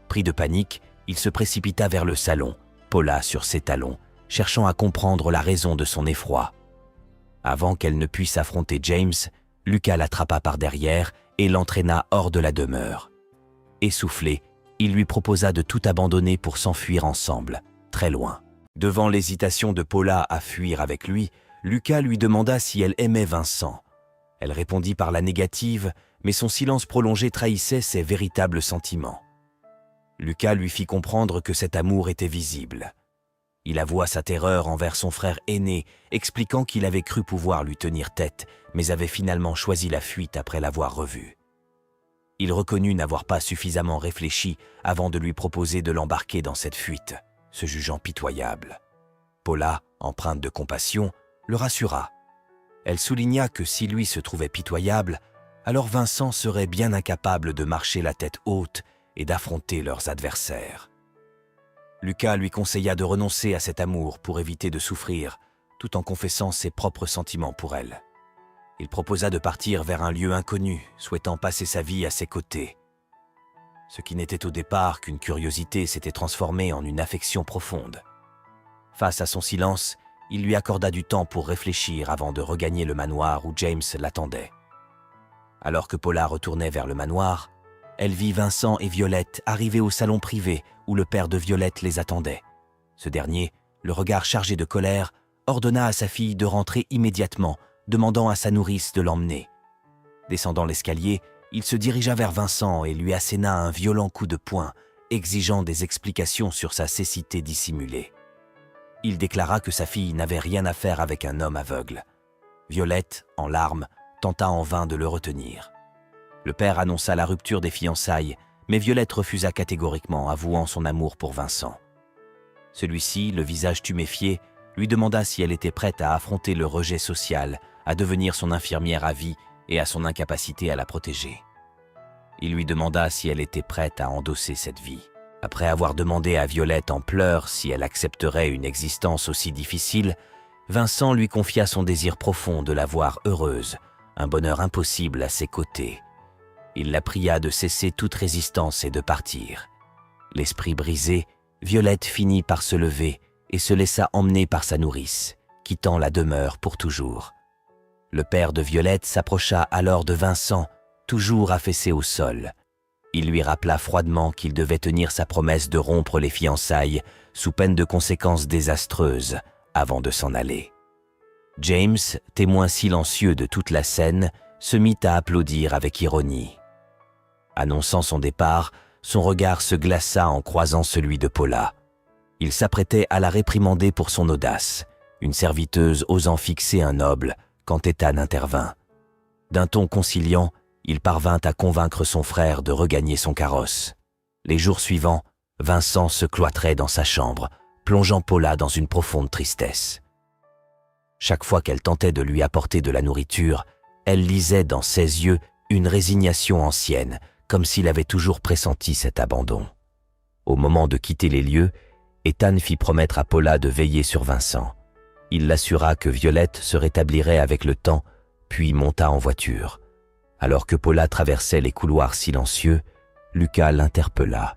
Pris de panique, il se précipita vers le salon, Paula sur ses talons, cherchant à comprendre la raison de son effroi. Avant qu'elle ne puisse affronter James, Lucas l'attrapa par derrière et l'entraîna hors de la demeure. Essoufflé, il lui proposa de tout abandonner pour s'enfuir ensemble, très loin. Devant l'hésitation de Paula à fuir avec lui, Lucas lui demanda si elle aimait Vincent. Elle répondit par la négative, mais son silence prolongé trahissait ses véritables sentiments. Lucas lui fit comprendre que cet amour était visible. Il avoua sa terreur envers son frère aîné, expliquant qu'il avait cru pouvoir lui tenir tête, mais avait finalement choisi la fuite après l'avoir revu. Il reconnut n'avoir pas suffisamment réfléchi avant de lui proposer de l'embarquer dans cette fuite, se jugeant pitoyable. Paula, empreinte de compassion, le rassura. Elle souligna que si lui se trouvait pitoyable, alors Vincent serait bien incapable de marcher la tête haute et d'affronter leurs adversaires. Lucas lui conseilla de renoncer à cet amour pour éviter de souffrir, tout en confessant ses propres sentiments pour elle. Il proposa de partir vers un lieu inconnu, souhaitant passer sa vie à ses côtés. Ce qui n'était au départ qu'une curiosité s'était transformé en une affection profonde. Face à son silence, il lui accorda du temps pour réfléchir avant de regagner le manoir où James l'attendait. Alors que Paula retournait vers le manoir, elle vit Vincent et Violette arriver au salon privé où le père de Violette les attendait. Ce dernier, le regard chargé de colère, ordonna à sa fille de rentrer immédiatement, demandant à sa nourrice de l'emmener. Descendant l'escalier, il se dirigea vers Vincent et lui asséna un violent coup de poing, exigeant des explications sur sa cécité dissimulée. Il déclara que sa fille n'avait rien à faire avec un homme aveugle. Violette, en larmes, tenta en vain de le retenir. Le père annonça la rupture des fiançailles, mais Violette refusa catégoriquement, avouant son amour pour Vincent. Celui-ci, le visage tuméfié, lui demanda si elle était prête à affronter le rejet social, à devenir son infirmière à vie et à son incapacité à la protéger. Il lui demanda si elle était prête à endosser cette vie. Après avoir demandé à Violette en pleurs si elle accepterait une existence aussi difficile, Vincent lui confia son désir profond de la voir heureuse, un bonheur impossible à ses côtés. Il la pria de cesser toute résistance et de partir. L'esprit brisé, Violette finit par se lever et se laissa emmener par sa nourrice, quittant la demeure pour toujours. Le père de Violette s'approcha alors de Vincent, toujours affaissé au sol. Il lui rappela froidement qu'il devait tenir sa promesse de rompre les fiançailles sous peine de conséquences désastreuses avant de s'en aller. James, témoin silencieux de toute la scène, se mit à applaudir avec ironie. Annonçant son départ, son regard se glaça en croisant celui de Paula. Il s'apprêtait à la réprimander pour son audace, une serviteuse osant fixer un noble quand Ethan intervint. D'un ton conciliant, il parvint à convaincre son frère de regagner son carrosse. Les jours suivants, Vincent se cloîtrait dans sa chambre, plongeant Paula dans une profonde tristesse. Chaque fois qu'elle tentait de lui apporter de la nourriture, elle lisait dans ses yeux une résignation ancienne, comme s'il avait toujours pressenti cet abandon. Au moment de quitter les lieux, Ethan fit promettre à Paula de veiller sur Vincent. Il l'assura que Violette se rétablirait avec le temps, puis monta en voiture. Alors que Paula traversait les couloirs silencieux, Lucas l'interpella.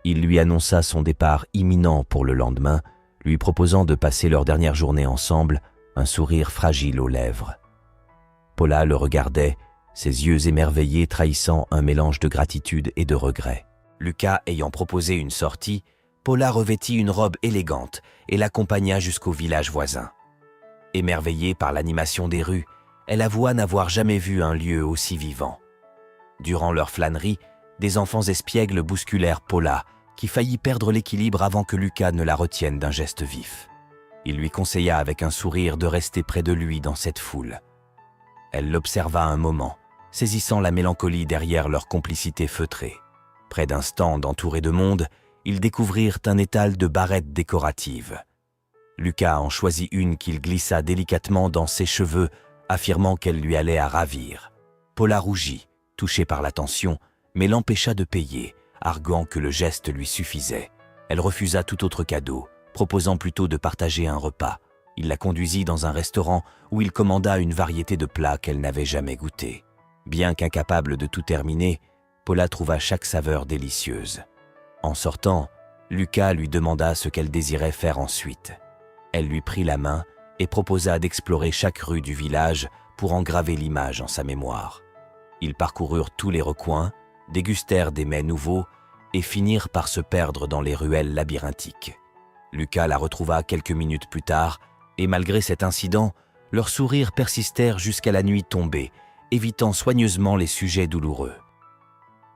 Il lui annonça son départ imminent pour le lendemain, lui proposant de passer leur dernière journée ensemble, un sourire fragile aux lèvres. Paula le regardait, ses yeux émerveillés trahissant un mélange de gratitude et de regret. Lucas ayant proposé une sortie, Paula revêtit une robe élégante et l'accompagna jusqu'au village voisin. Émerveillée par l'animation des rues, elle avoua n'avoir jamais vu un lieu aussi vivant. Durant leur flânerie, des enfants espiègles bousculèrent Paula, qui faillit perdre l'équilibre avant que Lucas ne la retienne d'un geste vif. Il lui conseilla avec un sourire de rester près de lui dans cette foule. Elle l'observa un moment, saisissant la mélancolie derrière leur complicité feutrée. Près d'un stand entouré de monde, ils découvrirent un étal de barrettes décoratives. Lucas en choisit une qu'il glissa délicatement dans ses cheveux, affirmant qu'elle lui allait à ravir. Paula rougit, touchée par l'attention, mais l'empêcha de payer, arguant que le geste lui suffisait. Elle refusa tout autre cadeau, proposant plutôt de partager un repas. Il la conduisit dans un restaurant où il commanda une variété de plats qu'elle n'avait jamais goûtés. Bien qu'incapable de tout terminer, Paula trouva chaque saveur délicieuse. En sortant, Lucas lui demanda ce qu'elle désirait faire ensuite. Elle lui prit la main et proposa d'explorer chaque rue du village pour en graver l'image en sa mémoire. Ils parcoururent tous les recoins, dégustèrent des mets nouveaux et finirent par se perdre dans les ruelles labyrinthiques. Lucas la retrouva quelques minutes plus tard et malgré cet incident, leurs sourires persistèrent jusqu'à la nuit tombée, évitant soigneusement les sujets douloureux.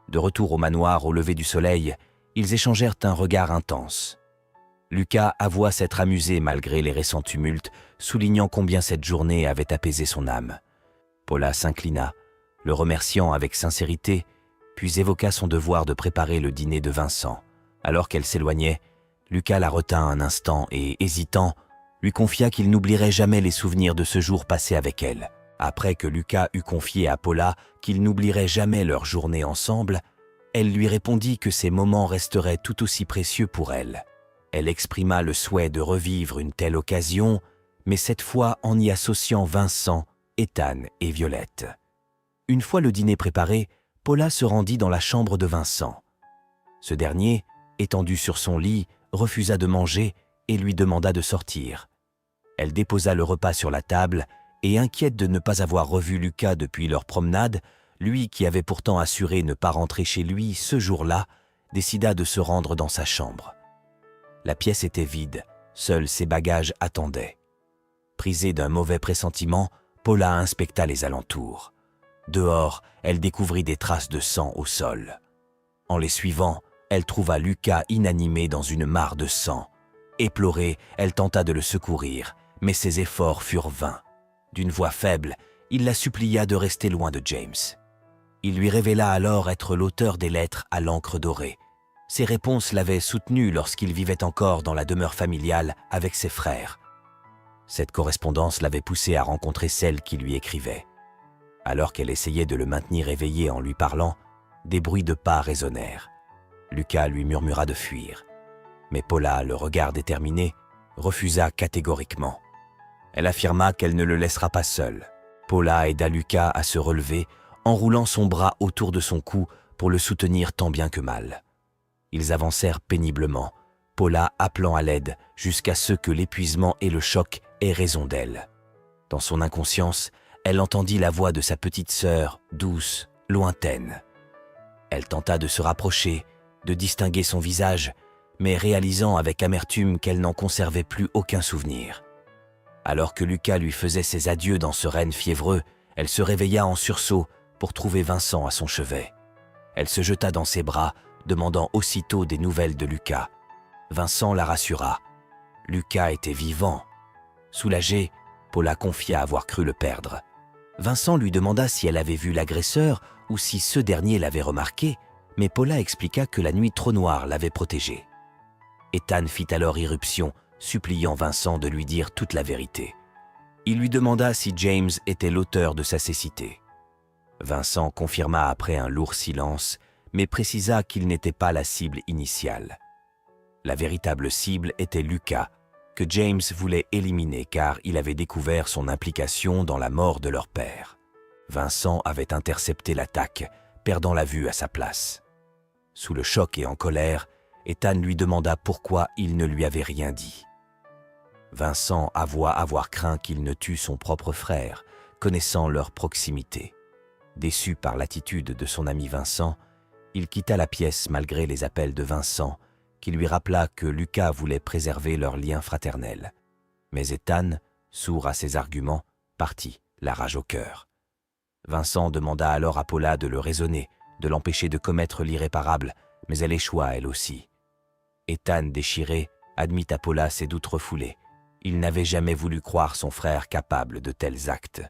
De retour au manoir au lever du soleil, ils échangèrent un regard intense. Lucas avoua s'être amusé malgré les récents tumultes, soulignant combien cette journée avait apaisé son âme. Paula s'inclina, le remerciant avec sincérité, puis évoqua son devoir de préparer le dîner de Vincent. Alors qu'elle s'éloignait, Lucas la retint un instant et, hésitant, lui confia qu'il n'oublierait jamais les souvenirs de ce jour passé avec elle. Après que Lucas eut confié à Paula qu'il n'oublierait jamais leur journée ensemble, elle lui répondit que ces moments resteraient tout aussi précieux pour elle. Elle exprima le souhait de revivre une telle occasion, mais cette fois en y associant Vincent, Ethan et Violette. Une fois le dîner préparé, Paula se rendit dans la chambre de Vincent. Ce dernier, étendu sur son lit, refusa de manger et lui demanda de sortir. Elle déposa le repas sur la table et, inquiète de ne pas avoir revu Lucas depuis leur promenade, lui qui avait pourtant assuré ne pas rentrer chez lui ce jour-là, décida de se rendre dans sa chambre. La pièce était vide, seuls ses bagages attendaient. Prisée d'un mauvais pressentiment, Paula inspecta les alentours. Dehors, elle découvrit des traces de sang au sol. En les suivant, elle trouva Lucas inanimé dans une mare de sang. Éplorée, elle tenta de le secourir, mais ses efforts furent vains. D'une voix faible, il la supplia de rester loin de James. Il lui révéla alors être l'auteur des lettres à l'encre dorée. Ses réponses l'avaient soutenu lorsqu'il vivait encore dans la demeure familiale avec ses frères. Cette correspondance l'avait poussé à rencontrer celle qui lui écrivait. Alors qu'elle essayait de le maintenir éveillé en lui parlant, des bruits de pas résonnèrent. Lucas lui murmura de fuir. Mais Paula, le regard déterminé, refusa catégoriquement. Elle affirma qu'elle ne le laissera pas seul. Paula aida Lucas à se relever, enroulant son bras autour de son cou pour le soutenir tant bien que mal. Ils avancèrent péniblement, Paula appelant à l'aide jusqu'à ce que l'épuisement et le choc aient raison d'elle. Dans son inconscience, elle entendit la voix de sa petite sœur, douce, lointaine. Elle tenta de se rapprocher, de distinguer son visage, mais réalisant avec amertume qu'elle n'en conservait plus aucun souvenir. Alors que Lucas lui faisait ses adieux dans ce renne fiévreux, elle se réveilla en sursaut pour trouver Vincent à son chevet. Elle se jeta dans ses bras, demandant aussitôt des nouvelles de Lucas. Vincent la rassura. Lucas était vivant. Soulagée, Paula confia avoir cru le perdre. Vincent lui demanda si elle avait vu l'agresseur ou si ce dernier l'avait remarqué, mais Paula expliqua que la nuit trop noire l'avait protégée. Ethan fit alors irruption, suppliant Vincent de lui dire toute la vérité. Il lui demanda si James était l'auteur de sa cécité. Vincent confirma après un lourd silence, mais précisa qu'il n'était pas la cible initiale. La véritable cible était Lucas, que James voulait éliminer car il avait découvert son implication dans la mort de leur père. Vincent avait intercepté l'attaque, perdant la vue à sa place. Sous le choc et en colère, Ethan lui demanda pourquoi il ne lui avait rien dit. Vincent avoua avoir craint qu'il ne tue son propre frère, connaissant leur proximité. Déçu par l'attitude de son ami Vincent, il quitta la pièce malgré les appels de Vincent, qui lui rappela que Lucas voulait préserver leur lien fraternel. Mais Ethan, sourd à ses arguments, partit, la rage au cœur. Vincent demanda alors à Paula de le raisonner, de l'empêcher de commettre l'irréparable, mais elle échoua elle aussi. Ethan, déchiré, admit à Paula ses doutes refoulés. Il n'avait jamais voulu croire son frère capable de tels actes.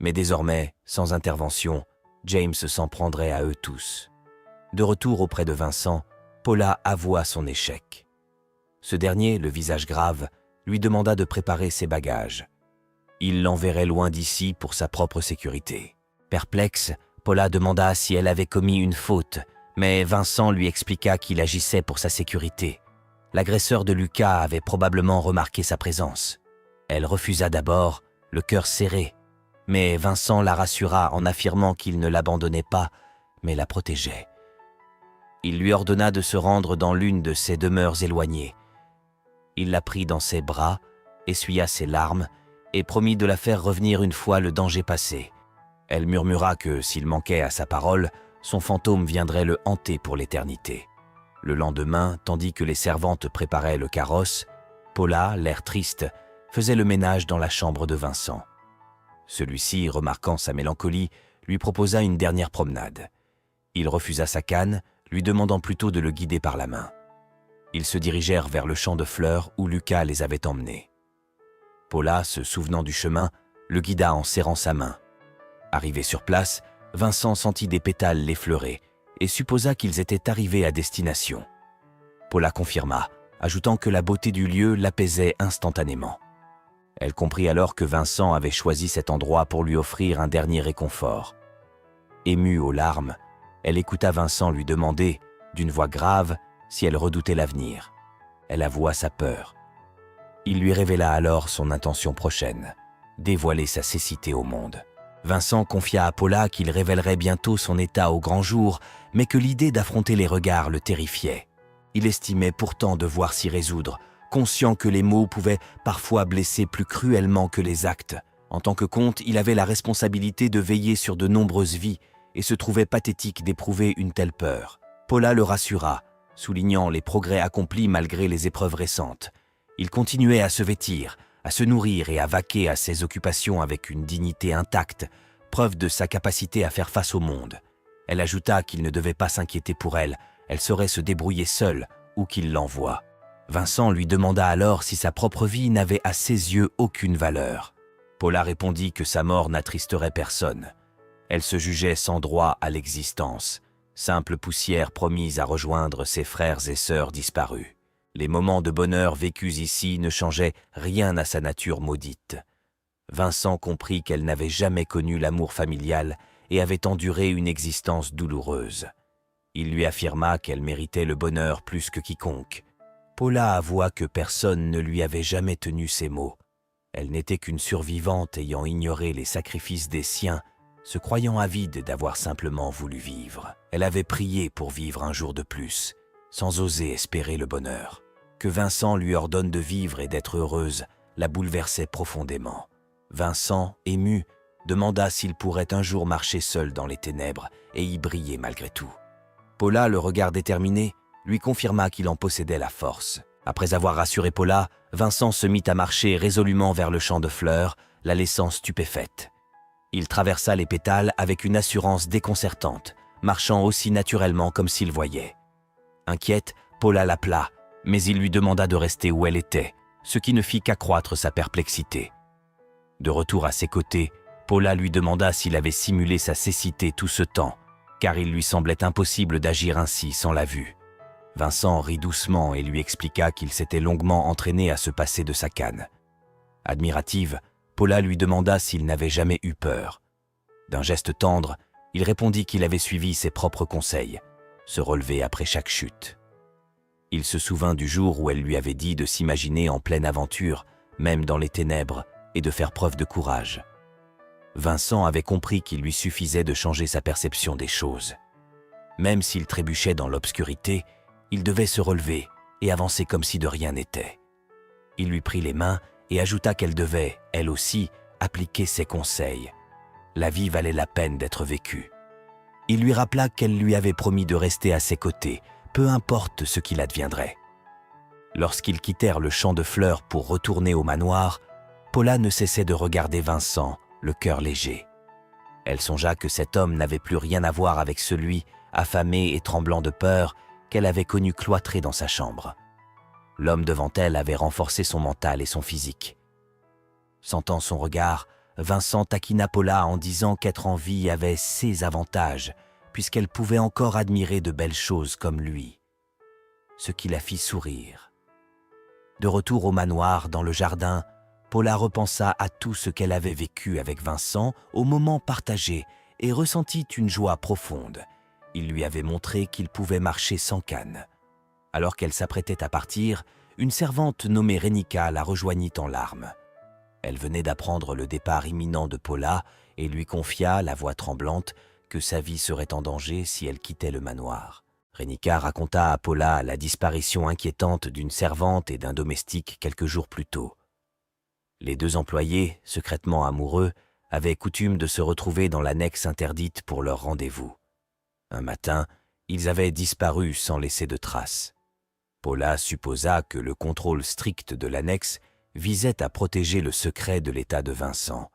Mais désormais, sans intervention, James s'en prendrait à eux tous. De retour auprès de Vincent, Paula avoua son échec. Ce dernier, le visage grave, lui demanda de préparer ses bagages. Il l'enverrait loin d'ici pour sa propre sécurité. Perplexe, Paula demanda si elle avait commis une faute, mais Vincent lui expliqua qu'il agissait pour sa sécurité. L'agresseur de Lucas avait probablement remarqué sa présence. Elle refusa d'abord, le cœur serré, mais Vincent la rassura en affirmant qu'il ne l'abandonnait pas, mais la protégeait. Il lui ordonna de se rendre dans l'une de ses demeures éloignées. Il la prit dans ses bras, essuya ses larmes et promit de la faire revenir une fois le danger passé. Elle murmura que, s'il manquait à sa parole, son fantôme viendrait le hanter pour l'éternité. Le lendemain, tandis que les servantes préparaient le carrosse, Paula, l'air triste, faisait le ménage dans la chambre de Vincent. Celui-ci, remarquant sa mélancolie, lui proposa une dernière promenade. Il refusa sa canne, lui demandant plutôt de le guider par la main. Ils se dirigèrent vers le champ de fleurs où Lucas les avait emmenés. Paula, se souvenant du chemin, le guida en serrant sa main. Arrivé sur place, Vincent sentit des pétales l'effleurer et supposa qu'ils étaient arrivés à destination. Paula confirma, ajoutant que la beauté du lieu l'apaisait instantanément. Elle comprit alors que Vincent avait choisi cet endroit pour lui offrir un dernier réconfort. Émue aux larmes, elle écouta Vincent lui demander, d'une voix grave, si elle redoutait l'avenir. Elle avoua sa peur. Il lui révéla alors son intention prochaine, dévoiler sa cécité au monde. Vincent confia à Paula qu'il révélerait bientôt son état au grand jour, mais que l'idée d'affronter les regards le terrifiait. Il estimait pourtant devoir s'y résoudre, conscient que les mots pouvaient parfois blesser plus cruellement que les actes. En tant que comte, il avait la responsabilité de veiller sur de nombreuses vies et se trouvait pathétique d'éprouver une telle peur. Paula le rassura, soulignant les progrès accomplis malgré les épreuves récentes. Il continuait à se vêtir, à se nourrir et à vaquer à ses occupations avec une dignité intacte, preuve de sa capacité à faire face au monde. Elle ajouta qu'il ne devait pas s'inquiéter pour elle, elle saurait se débrouiller seule, où qu'il l'envoie. Vincent lui demanda alors si sa propre vie n'avait à ses yeux aucune valeur. Paula répondit que sa mort n'attristerait personne. Elle se jugeait sans droit à l'existence, simple poussière promise à rejoindre ses frères et sœurs disparus. Les moments de bonheur vécus ici ne changeaient rien à sa nature maudite. Vincent comprit qu'elle n'avait jamais connu l'amour familial et avait enduré une existence douloureuse. Il lui affirma qu'elle méritait le bonheur plus que quiconque. Paula avoua que personne ne lui avait jamais tenu ces mots. Elle n'était qu'une survivante ayant ignoré les sacrifices des siens, se croyant avide d'avoir simplement voulu vivre. Elle avait prié pour vivre un jour de plus, sans oser espérer le bonheur. Que Vincent lui ordonne de vivre et d'être heureuse la bouleversait profondément. Vincent, ému, demanda s'il pourrait un jour marcher seul dans les ténèbres et y briller malgré tout. Paula, le regard déterminé, lui confirma qu'il en possédait la force. Après avoir rassuré Paula, Vincent se mit à marcher résolument vers le champ de fleurs, la laissant stupéfaite. Il traversa les pétales avec une assurance déconcertante, marchant aussi naturellement comme s'il voyait. Inquiète, Paula l'appela, mais il lui demanda de rester où elle était, ce qui ne fit qu'accroître sa perplexité. De retour à ses côtés, Paula lui demanda s'il avait simulé sa cécité tout ce temps, car il lui semblait impossible d'agir ainsi sans la vue. Vincent rit doucement et lui expliqua qu'il s'était longuement entraîné à se passer de sa canne. Admirative, Paula lui demanda s'il n'avait jamais eu peur. D'un geste tendre, il répondit qu'il avait suivi ses propres conseils, se relever après chaque chute. Il se souvint du jour où elle lui avait dit de s'imaginer en pleine aventure, même dans les ténèbres, et de faire preuve de courage. Vincent avait compris qu'il lui suffisait de changer sa perception des choses. Même s'il trébuchait dans l'obscurité, il devait se relever et avancer comme si de rien n'était. Il lui prit les mains et ajouta qu'elle devait, elle aussi, appliquer ses conseils. La vie valait la peine d'être vécue. Il lui rappela qu'elle lui avait promis de rester à ses côtés, peu importe ce qu'il adviendrait. Lorsqu'ils quittèrent le champ de fleurs pour retourner au manoir, Paula ne cessait de regarder Vincent, le cœur léger. Elle songea que cet homme n'avait plus rien à voir avec celui, affamé et tremblant de peur, qu'elle avait connu cloîtré dans sa chambre. L'homme devant elle avait renforcé son mental et son physique. Sentant son regard, Vincent taquina Paula en disant qu'être en vie avait ses avantages, puisqu'elle pouvait encore admirer de belles choses comme lui. Ce qui la fit sourire. De retour au manoir, dans le jardin, Paula repensa à tout ce qu'elle avait vécu avec Vincent au moment partagé et ressentit une joie profonde. Il lui avait montré qu'il pouvait marcher sans canne. Alors qu'elle s'apprêtait à partir, une servante nommée Rénika la rejoignit en larmes. Elle venait d'apprendre le départ imminent de Paula et lui confia, la voix tremblante, que sa vie serait en danger si elle quittait le manoir. Rénika raconta à Paula la disparition inquiétante d'une servante et d'un domestique quelques jours plus tôt. Les deux employés, secrètement amoureux, avaient coutume de se retrouver dans l'annexe interdite pour leur rendez-vous. Un matin, ils avaient disparu sans laisser de traces. Paula supposa que le contrôle strict de l'annexe visait à protéger le secret de l'état de Vincent.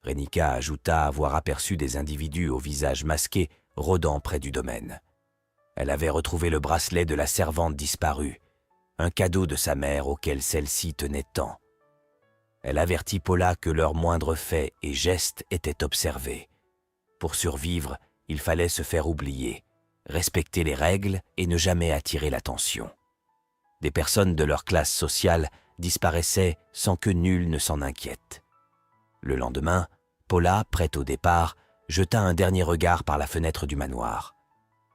Rénika ajouta avoir aperçu des individus au visage masqué rôdant près du domaine. Elle avait retrouvé le bracelet de la servante disparue, un cadeau de sa mère auquel celle-ci tenait tant. Elle avertit Paula que leurs moindres faits et gestes étaient observés. Pour survivre, il fallait se faire oublier, respecter les règles et ne jamais attirer l'attention. Des personnes de leur classe sociale disparaissaient sans que nul ne s'en inquiète. Le lendemain, Paula, prête au départ, jeta un dernier regard par la fenêtre du manoir.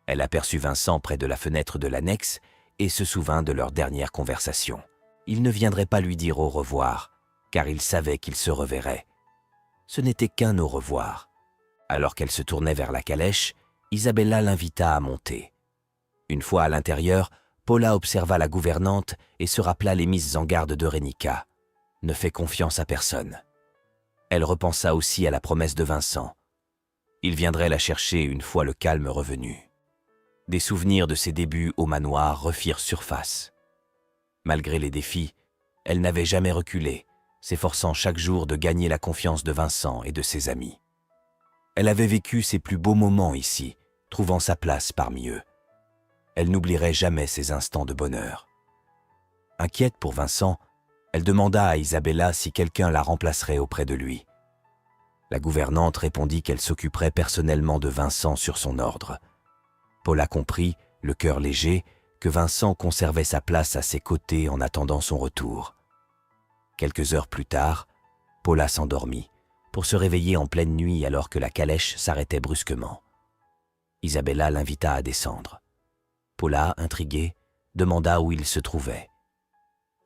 Elle aperçut Vincent près de la fenêtre de l'annexe et se souvint de leur dernière conversation. Il ne viendrait pas lui dire au revoir, car il savait qu'ils se reverraient. Ce n'était qu'un au revoir. Alors qu'elle se tournait vers la calèche, Isabella l'invita à monter. Une fois à l'intérieur, Paula observa la gouvernante et se rappela les mises en garde de Rénika. Ne fais confiance à personne. Elle repensa aussi à la promesse de Vincent. Il viendrait la chercher une fois le calme revenu. Des souvenirs de ses débuts au manoir refirent surface. Malgré les défis, elle n'avait jamais reculé, s'efforçant chaque jour de gagner la confiance de Vincent et de ses amis. Elle avait vécu ses plus beaux moments ici, trouvant sa place parmi eux. elle n'oublierait jamais ces instants de bonheur. Inquiète pour Vincent, elle demanda à Isabella si quelqu'un la remplacerait auprès de lui. La gouvernante répondit qu'elle s'occuperait personnellement de Vincent sur son ordre. Paula comprit, le cœur léger, que Vincent conservait sa place à ses côtés en attendant son retour. Quelques heures plus tard, Paula s'endormit, pour se réveiller en pleine nuit alors que la calèche s'arrêtait brusquement. Isabella l'invita à descendre. Paula, intriguée, demanda où il se trouvait.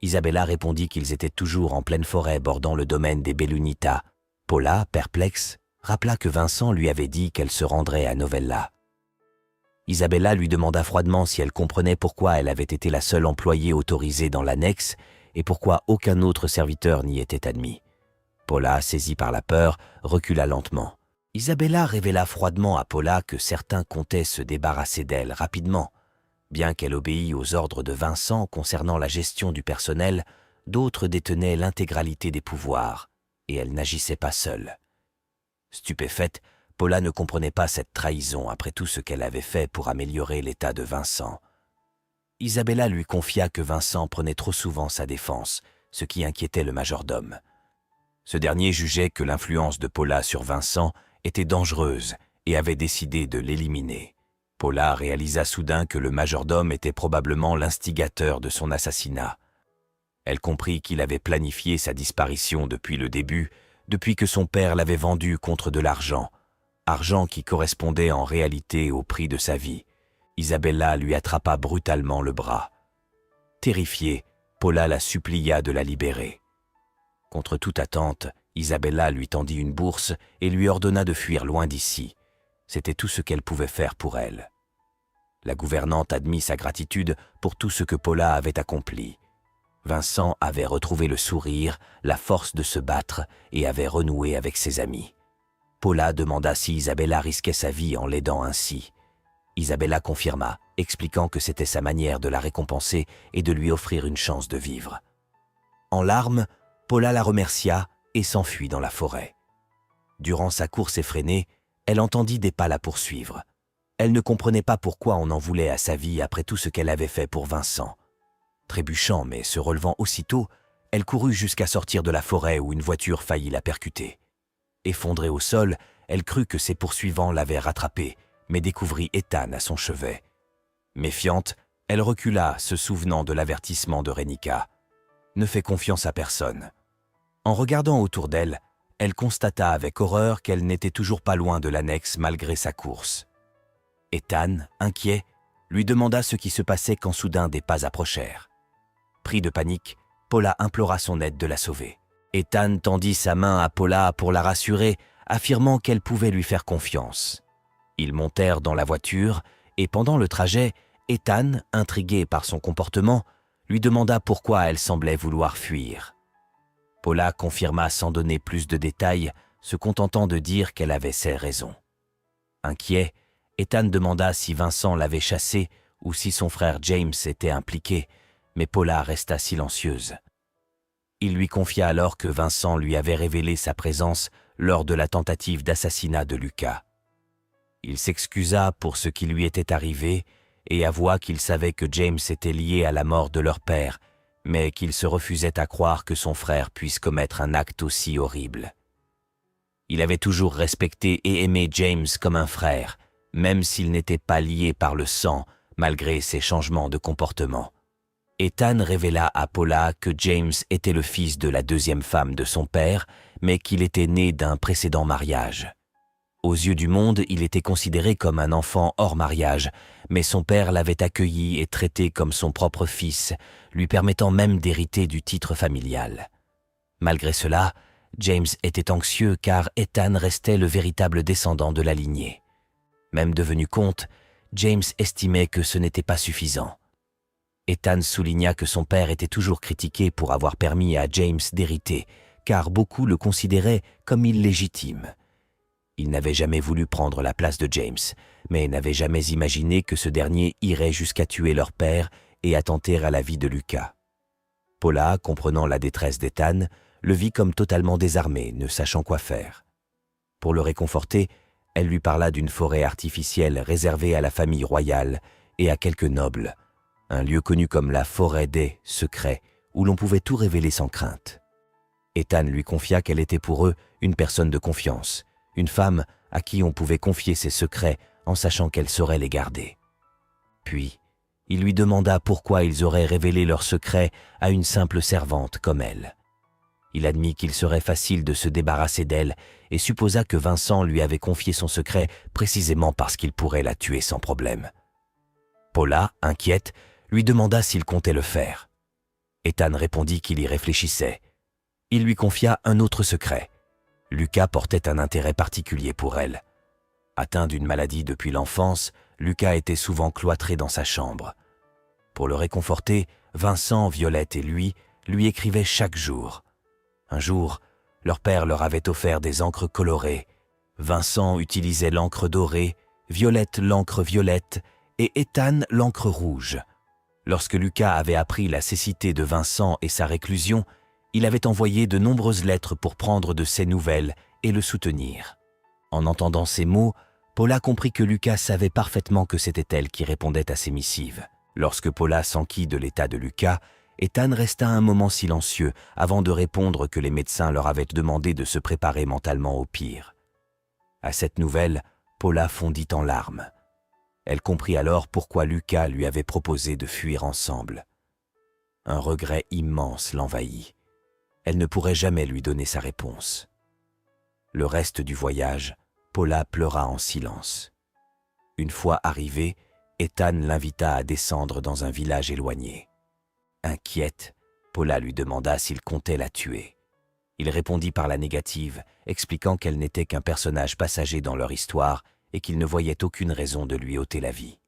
Isabella répondit qu'ils étaient toujours en pleine forêt bordant le domaine des Bellunita. Paula, perplexe, rappela que Vincent lui avait dit qu'elle se rendrait à Novella. Isabella lui demanda froidement si elle comprenait pourquoi elle avait été la seule employée autorisée dans l'annexe et pourquoi aucun autre serviteur n'y était admis. Paula, saisie par la peur, recula lentement. Isabella révéla froidement à Paula que certains comptaient se débarrasser d'elle rapidement. Bien qu'elle obéît aux ordres de Vincent concernant la gestion du personnel, d'autres détenaient l'intégralité des pouvoirs, et elle n'agissait pas seule. Stupéfaite, Paula ne comprenait pas cette trahison après tout ce qu'elle avait fait pour améliorer l'état de Vincent. Isabella lui confia que Vincent prenait trop souvent sa défense, ce qui inquiétait le majordome. Ce dernier jugeait que l'influence de Paula sur Vincent était dangereuse et avait décidé de l'éliminer. Paula réalisa soudain que le majordome était probablement l'instigateur de son assassinat. Elle comprit qu'il avait planifié sa disparition depuis le début, depuis que son père l'avait vendu contre de l'argent, argent qui correspondait en réalité au prix de sa vie. Isabella lui attrapa brutalement le bras. Terrifiée, Paula la supplia de la libérer. Contre toute attente, Isabella lui tendit une bourse et lui ordonna de fuir loin d'ici. C'était tout ce qu'elle pouvait faire pour elle. La gouvernante admit sa gratitude pour tout ce que Paula avait accompli. Vincent avait retrouvé le sourire, la force de se battre et avait renoué avec ses amis. Paula demanda si Isabella risquait sa vie en l'aidant ainsi. Isabella confirma, expliquant que c'était sa manière de la récompenser et de lui offrir une chance de vivre. En larmes, Paula la remercia et s'enfuit dans la forêt. Durant sa course effrénée, elle entendit des pas la poursuivre. Elle ne comprenait pas pourquoi on en voulait à sa vie après tout ce qu'elle avait fait pour Vincent. Trébuchant mais se relevant aussitôt, elle courut jusqu'à sortir de la forêt où une voiture faillit la percuter. Effondrée au sol, elle crut que ses poursuivants l'avaient rattrapée, mais découvrit Ethan à son chevet. Méfiante, elle recula, se souvenant de l'avertissement de Renika. Ne fais confiance à personne. En regardant autour d'elle, elle constata avec horreur qu'elle n'était toujours pas loin de l'annexe malgré sa course. Ethan, inquiet, lui demanda ce qui se passait quand soudain des pas approchèrent. Pris de panique, Paula implora son aide de la sauver. Ethan tendit sa main à Paula pour la rassurer, affirmant qu'elle pouvait lui faire confiance. Ils montèrent dans la voiture et pendant le trajet, Ethan, intrigué par son comportement, lui demanda pourquoi elle semblait vouloir fuir. Paula confirma sans donner plus de détails, se contentant de dire qu'elle avait ses raisons. Inquiet, Ethan demanda si Vincent l'avait chassée ou si son frère James était impliqué, mais Paula resta silencieuse. Il lui confia alors que Vincent lui avait révélé sa présence lors de la tentative d'assassinat de Lucas. Il s'excusa pour ce qui lui était arrivé et avoua qu'il savait que James était lié à la mort de leur père, mais qu'il se refusait à croire que son frère puisse commettre un acte aussi horrible. Il avait toujours respecté et aimé James comme un frère, même s'il n'était pas lié par le sang, malgré ses changements de comportement. Ethan révéla à Paula que James était le fils de la deuxième femme de son père, mais qu'il était né d'un précédent mariage. Aux yeux du monde, il était considéré comme un enfant hors mariage, mais son père l'avait accueilli et traité comme son propre fils, lui permettant même d'hériter du titre familial. Malgré cela, James était anxieux car Ethan restait le véritable descendant de la lignée. Même devenu comte, James estimait que ce n'était pas suffisant. Ethan souligna que son père était toujours critiqué pour avoir permis à James d'hériter, car beaucoup le considéraient comme illégitime. Il n'avait jamais voulu prendre la place de James, mais n'avait jamais imaginé que ce dernier irait jusqu'à tuer leur père et attenter à la vie de Lucas. Paula, comprenant la détresse d'Ethan, le vit comme totalement désarmé, ne sachant quoi faire. Pour le réconforter, elle lui parla d'une forêt artificielle réservée à la famille royale et à quelques nobles, un lieu connu comme la forêt des secrets, où l'on pouvait tout révéler sans crainte. Ethan lui confia qu'elle était pour eux une personne de confiance, une femme à qui on pouvait confier ses secrets en sachant qu'elle saurait les garder. Puis, il lui demanda pourquoi ils auraient révélé leurs secrets à une simple servante comme elle. Il admit qu'il serait facile de se débarrasser d'elle et supposa que Vincent lui avait confié son secret précisément parce qu'il pourrait la tuer sans problème. Paula, inquiète, lui demanda s'il comptait le faire. Ethan répondit qu'il y réfléchissait. Il lui confia un autre secret. Lucas portait un intérêt particulier pour elle. Atteint d'une maladie depuis l'enfance, Lucas était souvent cloîtré dans sa chambre. Pour le réconforter, Vincent, Violette et lui écrivaient chaque jour. Un jour, leur père leur avait offert des encres colorées. Vincent utilisait l'encre dorée, Violette l'encre violette et Ethan l'encre rouge. Lorsque Lucas avait appris la cécité de Vincent et sa réclusion, il avait envoyé de nombreuses lettres pour prendre de ses nouvelles et le soutenir. En entendant ces mots, Paula comprit que Lucas savait parfaitement que c'était elle qui répondait à ses missives. Lorsque Paula s'enquit de l'état de Lucas, Ethan resta un moment silencieux avant de répondre que les médecins leur avaient demandé de se préparer mentalement au pire. À cette nouvelle, Paula fondit en larmes. Elle comprit alors pourquoi Lucas lui avait proposé de fuir ensemble. Un regret immense l'envahit. Elle ne pourrait jamais lui donner sa réponse. Le reste du voyage, Paula pleura en silence. Une fois arrivée, Ethan l'invita à descendre dans un village éloigné. Inquiète, Paula lui demanda s'il comptait la tuer. Il répondit par la négative, expliquant qu'elle n'était qu'un personnage passager dans leur histoire et qu'il ne voyait aucune raison de lui ôter la vie.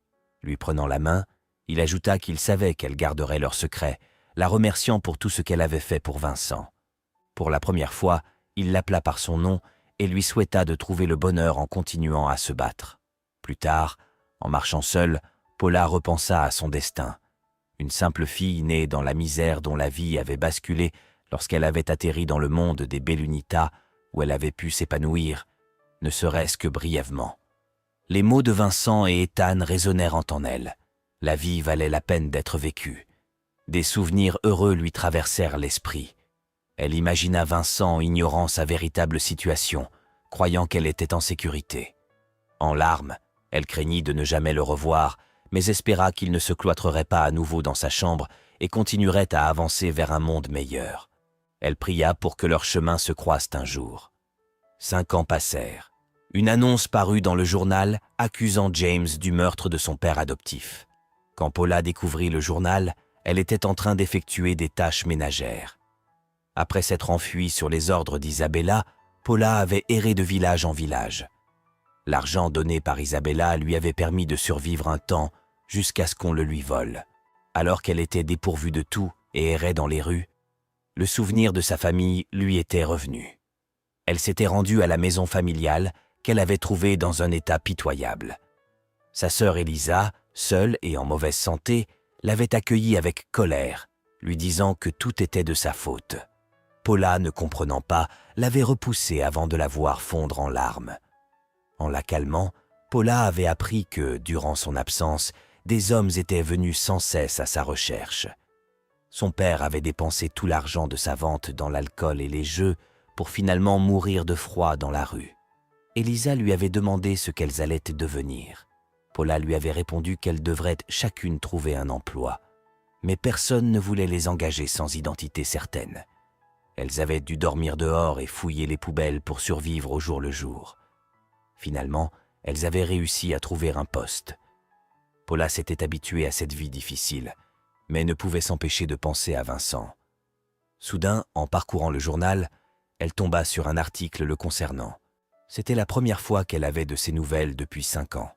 Lui prenant la main, il ajouta qu'il savait qu'elle garderait leur secret, la remerciant pour tout ce qu'elle avait fait pour Vincent. Pour la première fois, il l'appela par son nom et lui souhaita de trouver le bonheur en continuant à se battre. Plus tard, en marchant seule, Paula repensa à son destin. Une simple fille née dans la misère dont la vie avait basculé lorsqu'elle avait atterri dans le monde des Bellunitas, où elle avait pu s'épanouir, ne serait-ce que brièvement. Les mots de Vincent et Ethan résonnèrent en elle. La vie valait la peine d'être vécue. Des souvenirs heureux lui traversèrent l'esprit. Elle imagina Vincent ignorant sa véritable situation, croyant qu'elle était en sécurité. En larmes, elle craignit de ne jamais le revoir, mais espéra qu'il ne se cloîtrerait pas à nouveau dans sa chambre et continuerait à avancer vers un monde meilleur. Elle pria pour que leurs chemins se croisent un jour. 5 ans passèrent. Une annonce parut dans le journal accusant James du meurtre de son père adoptif. Quand Paula découvrit le journal, elle était en train d'effectuer des tâches ménagères. Après s'être enfuie sur les ordres d'Isabella, Paula avait erré de village en village. L'argent donné par Isabella lui avait permis de survivre un temps jusqu'à ce qu'on le lui vole. Alors qu'elle était dépourvue de tout et errait dans les rues, le souvenir de sa famille lui était revenu. Elle s'était rendue à la maison familiale qu'elle avait trouvée dans un état pitoyable. Sa sœur Elisa, seule et en mauvaise santé, l'avait accueillie avec colère, lui disant que tout était de sa faute. Paula, ne comprenant pas, l'avait repoussée avant de la voir fondre en larmes. En la calmant, Paula avait appris que, durant son absence, des hommes étaient venus sans cesse à sa recherche. Son père avait dépensé tout l'argent de sa vente dans l'alcool et les jeux pour finalement mourir de froid dans la rue. Elisa lui avait demandé ce qu'elles allaient devenir. Paula lui avait répondu qu'elles devraient chacune trouver un emploi. Mais personne ne voulait les engager sans identité certaine. Elles avaient dû dormir dehors et fouiller les poubelles pour survivre au jour le jour. Finalement, elles avaient réussi à trouver un poste. Paula s'était habituée à cette vie difficile, mais ne pouvait s'empêcher de penser à Vincent. Soudain, en parcourant le journal, elle tomba sur un article le concernant. C'était la première fois qu'elle avait de ses nouvelles depuis 5 ans.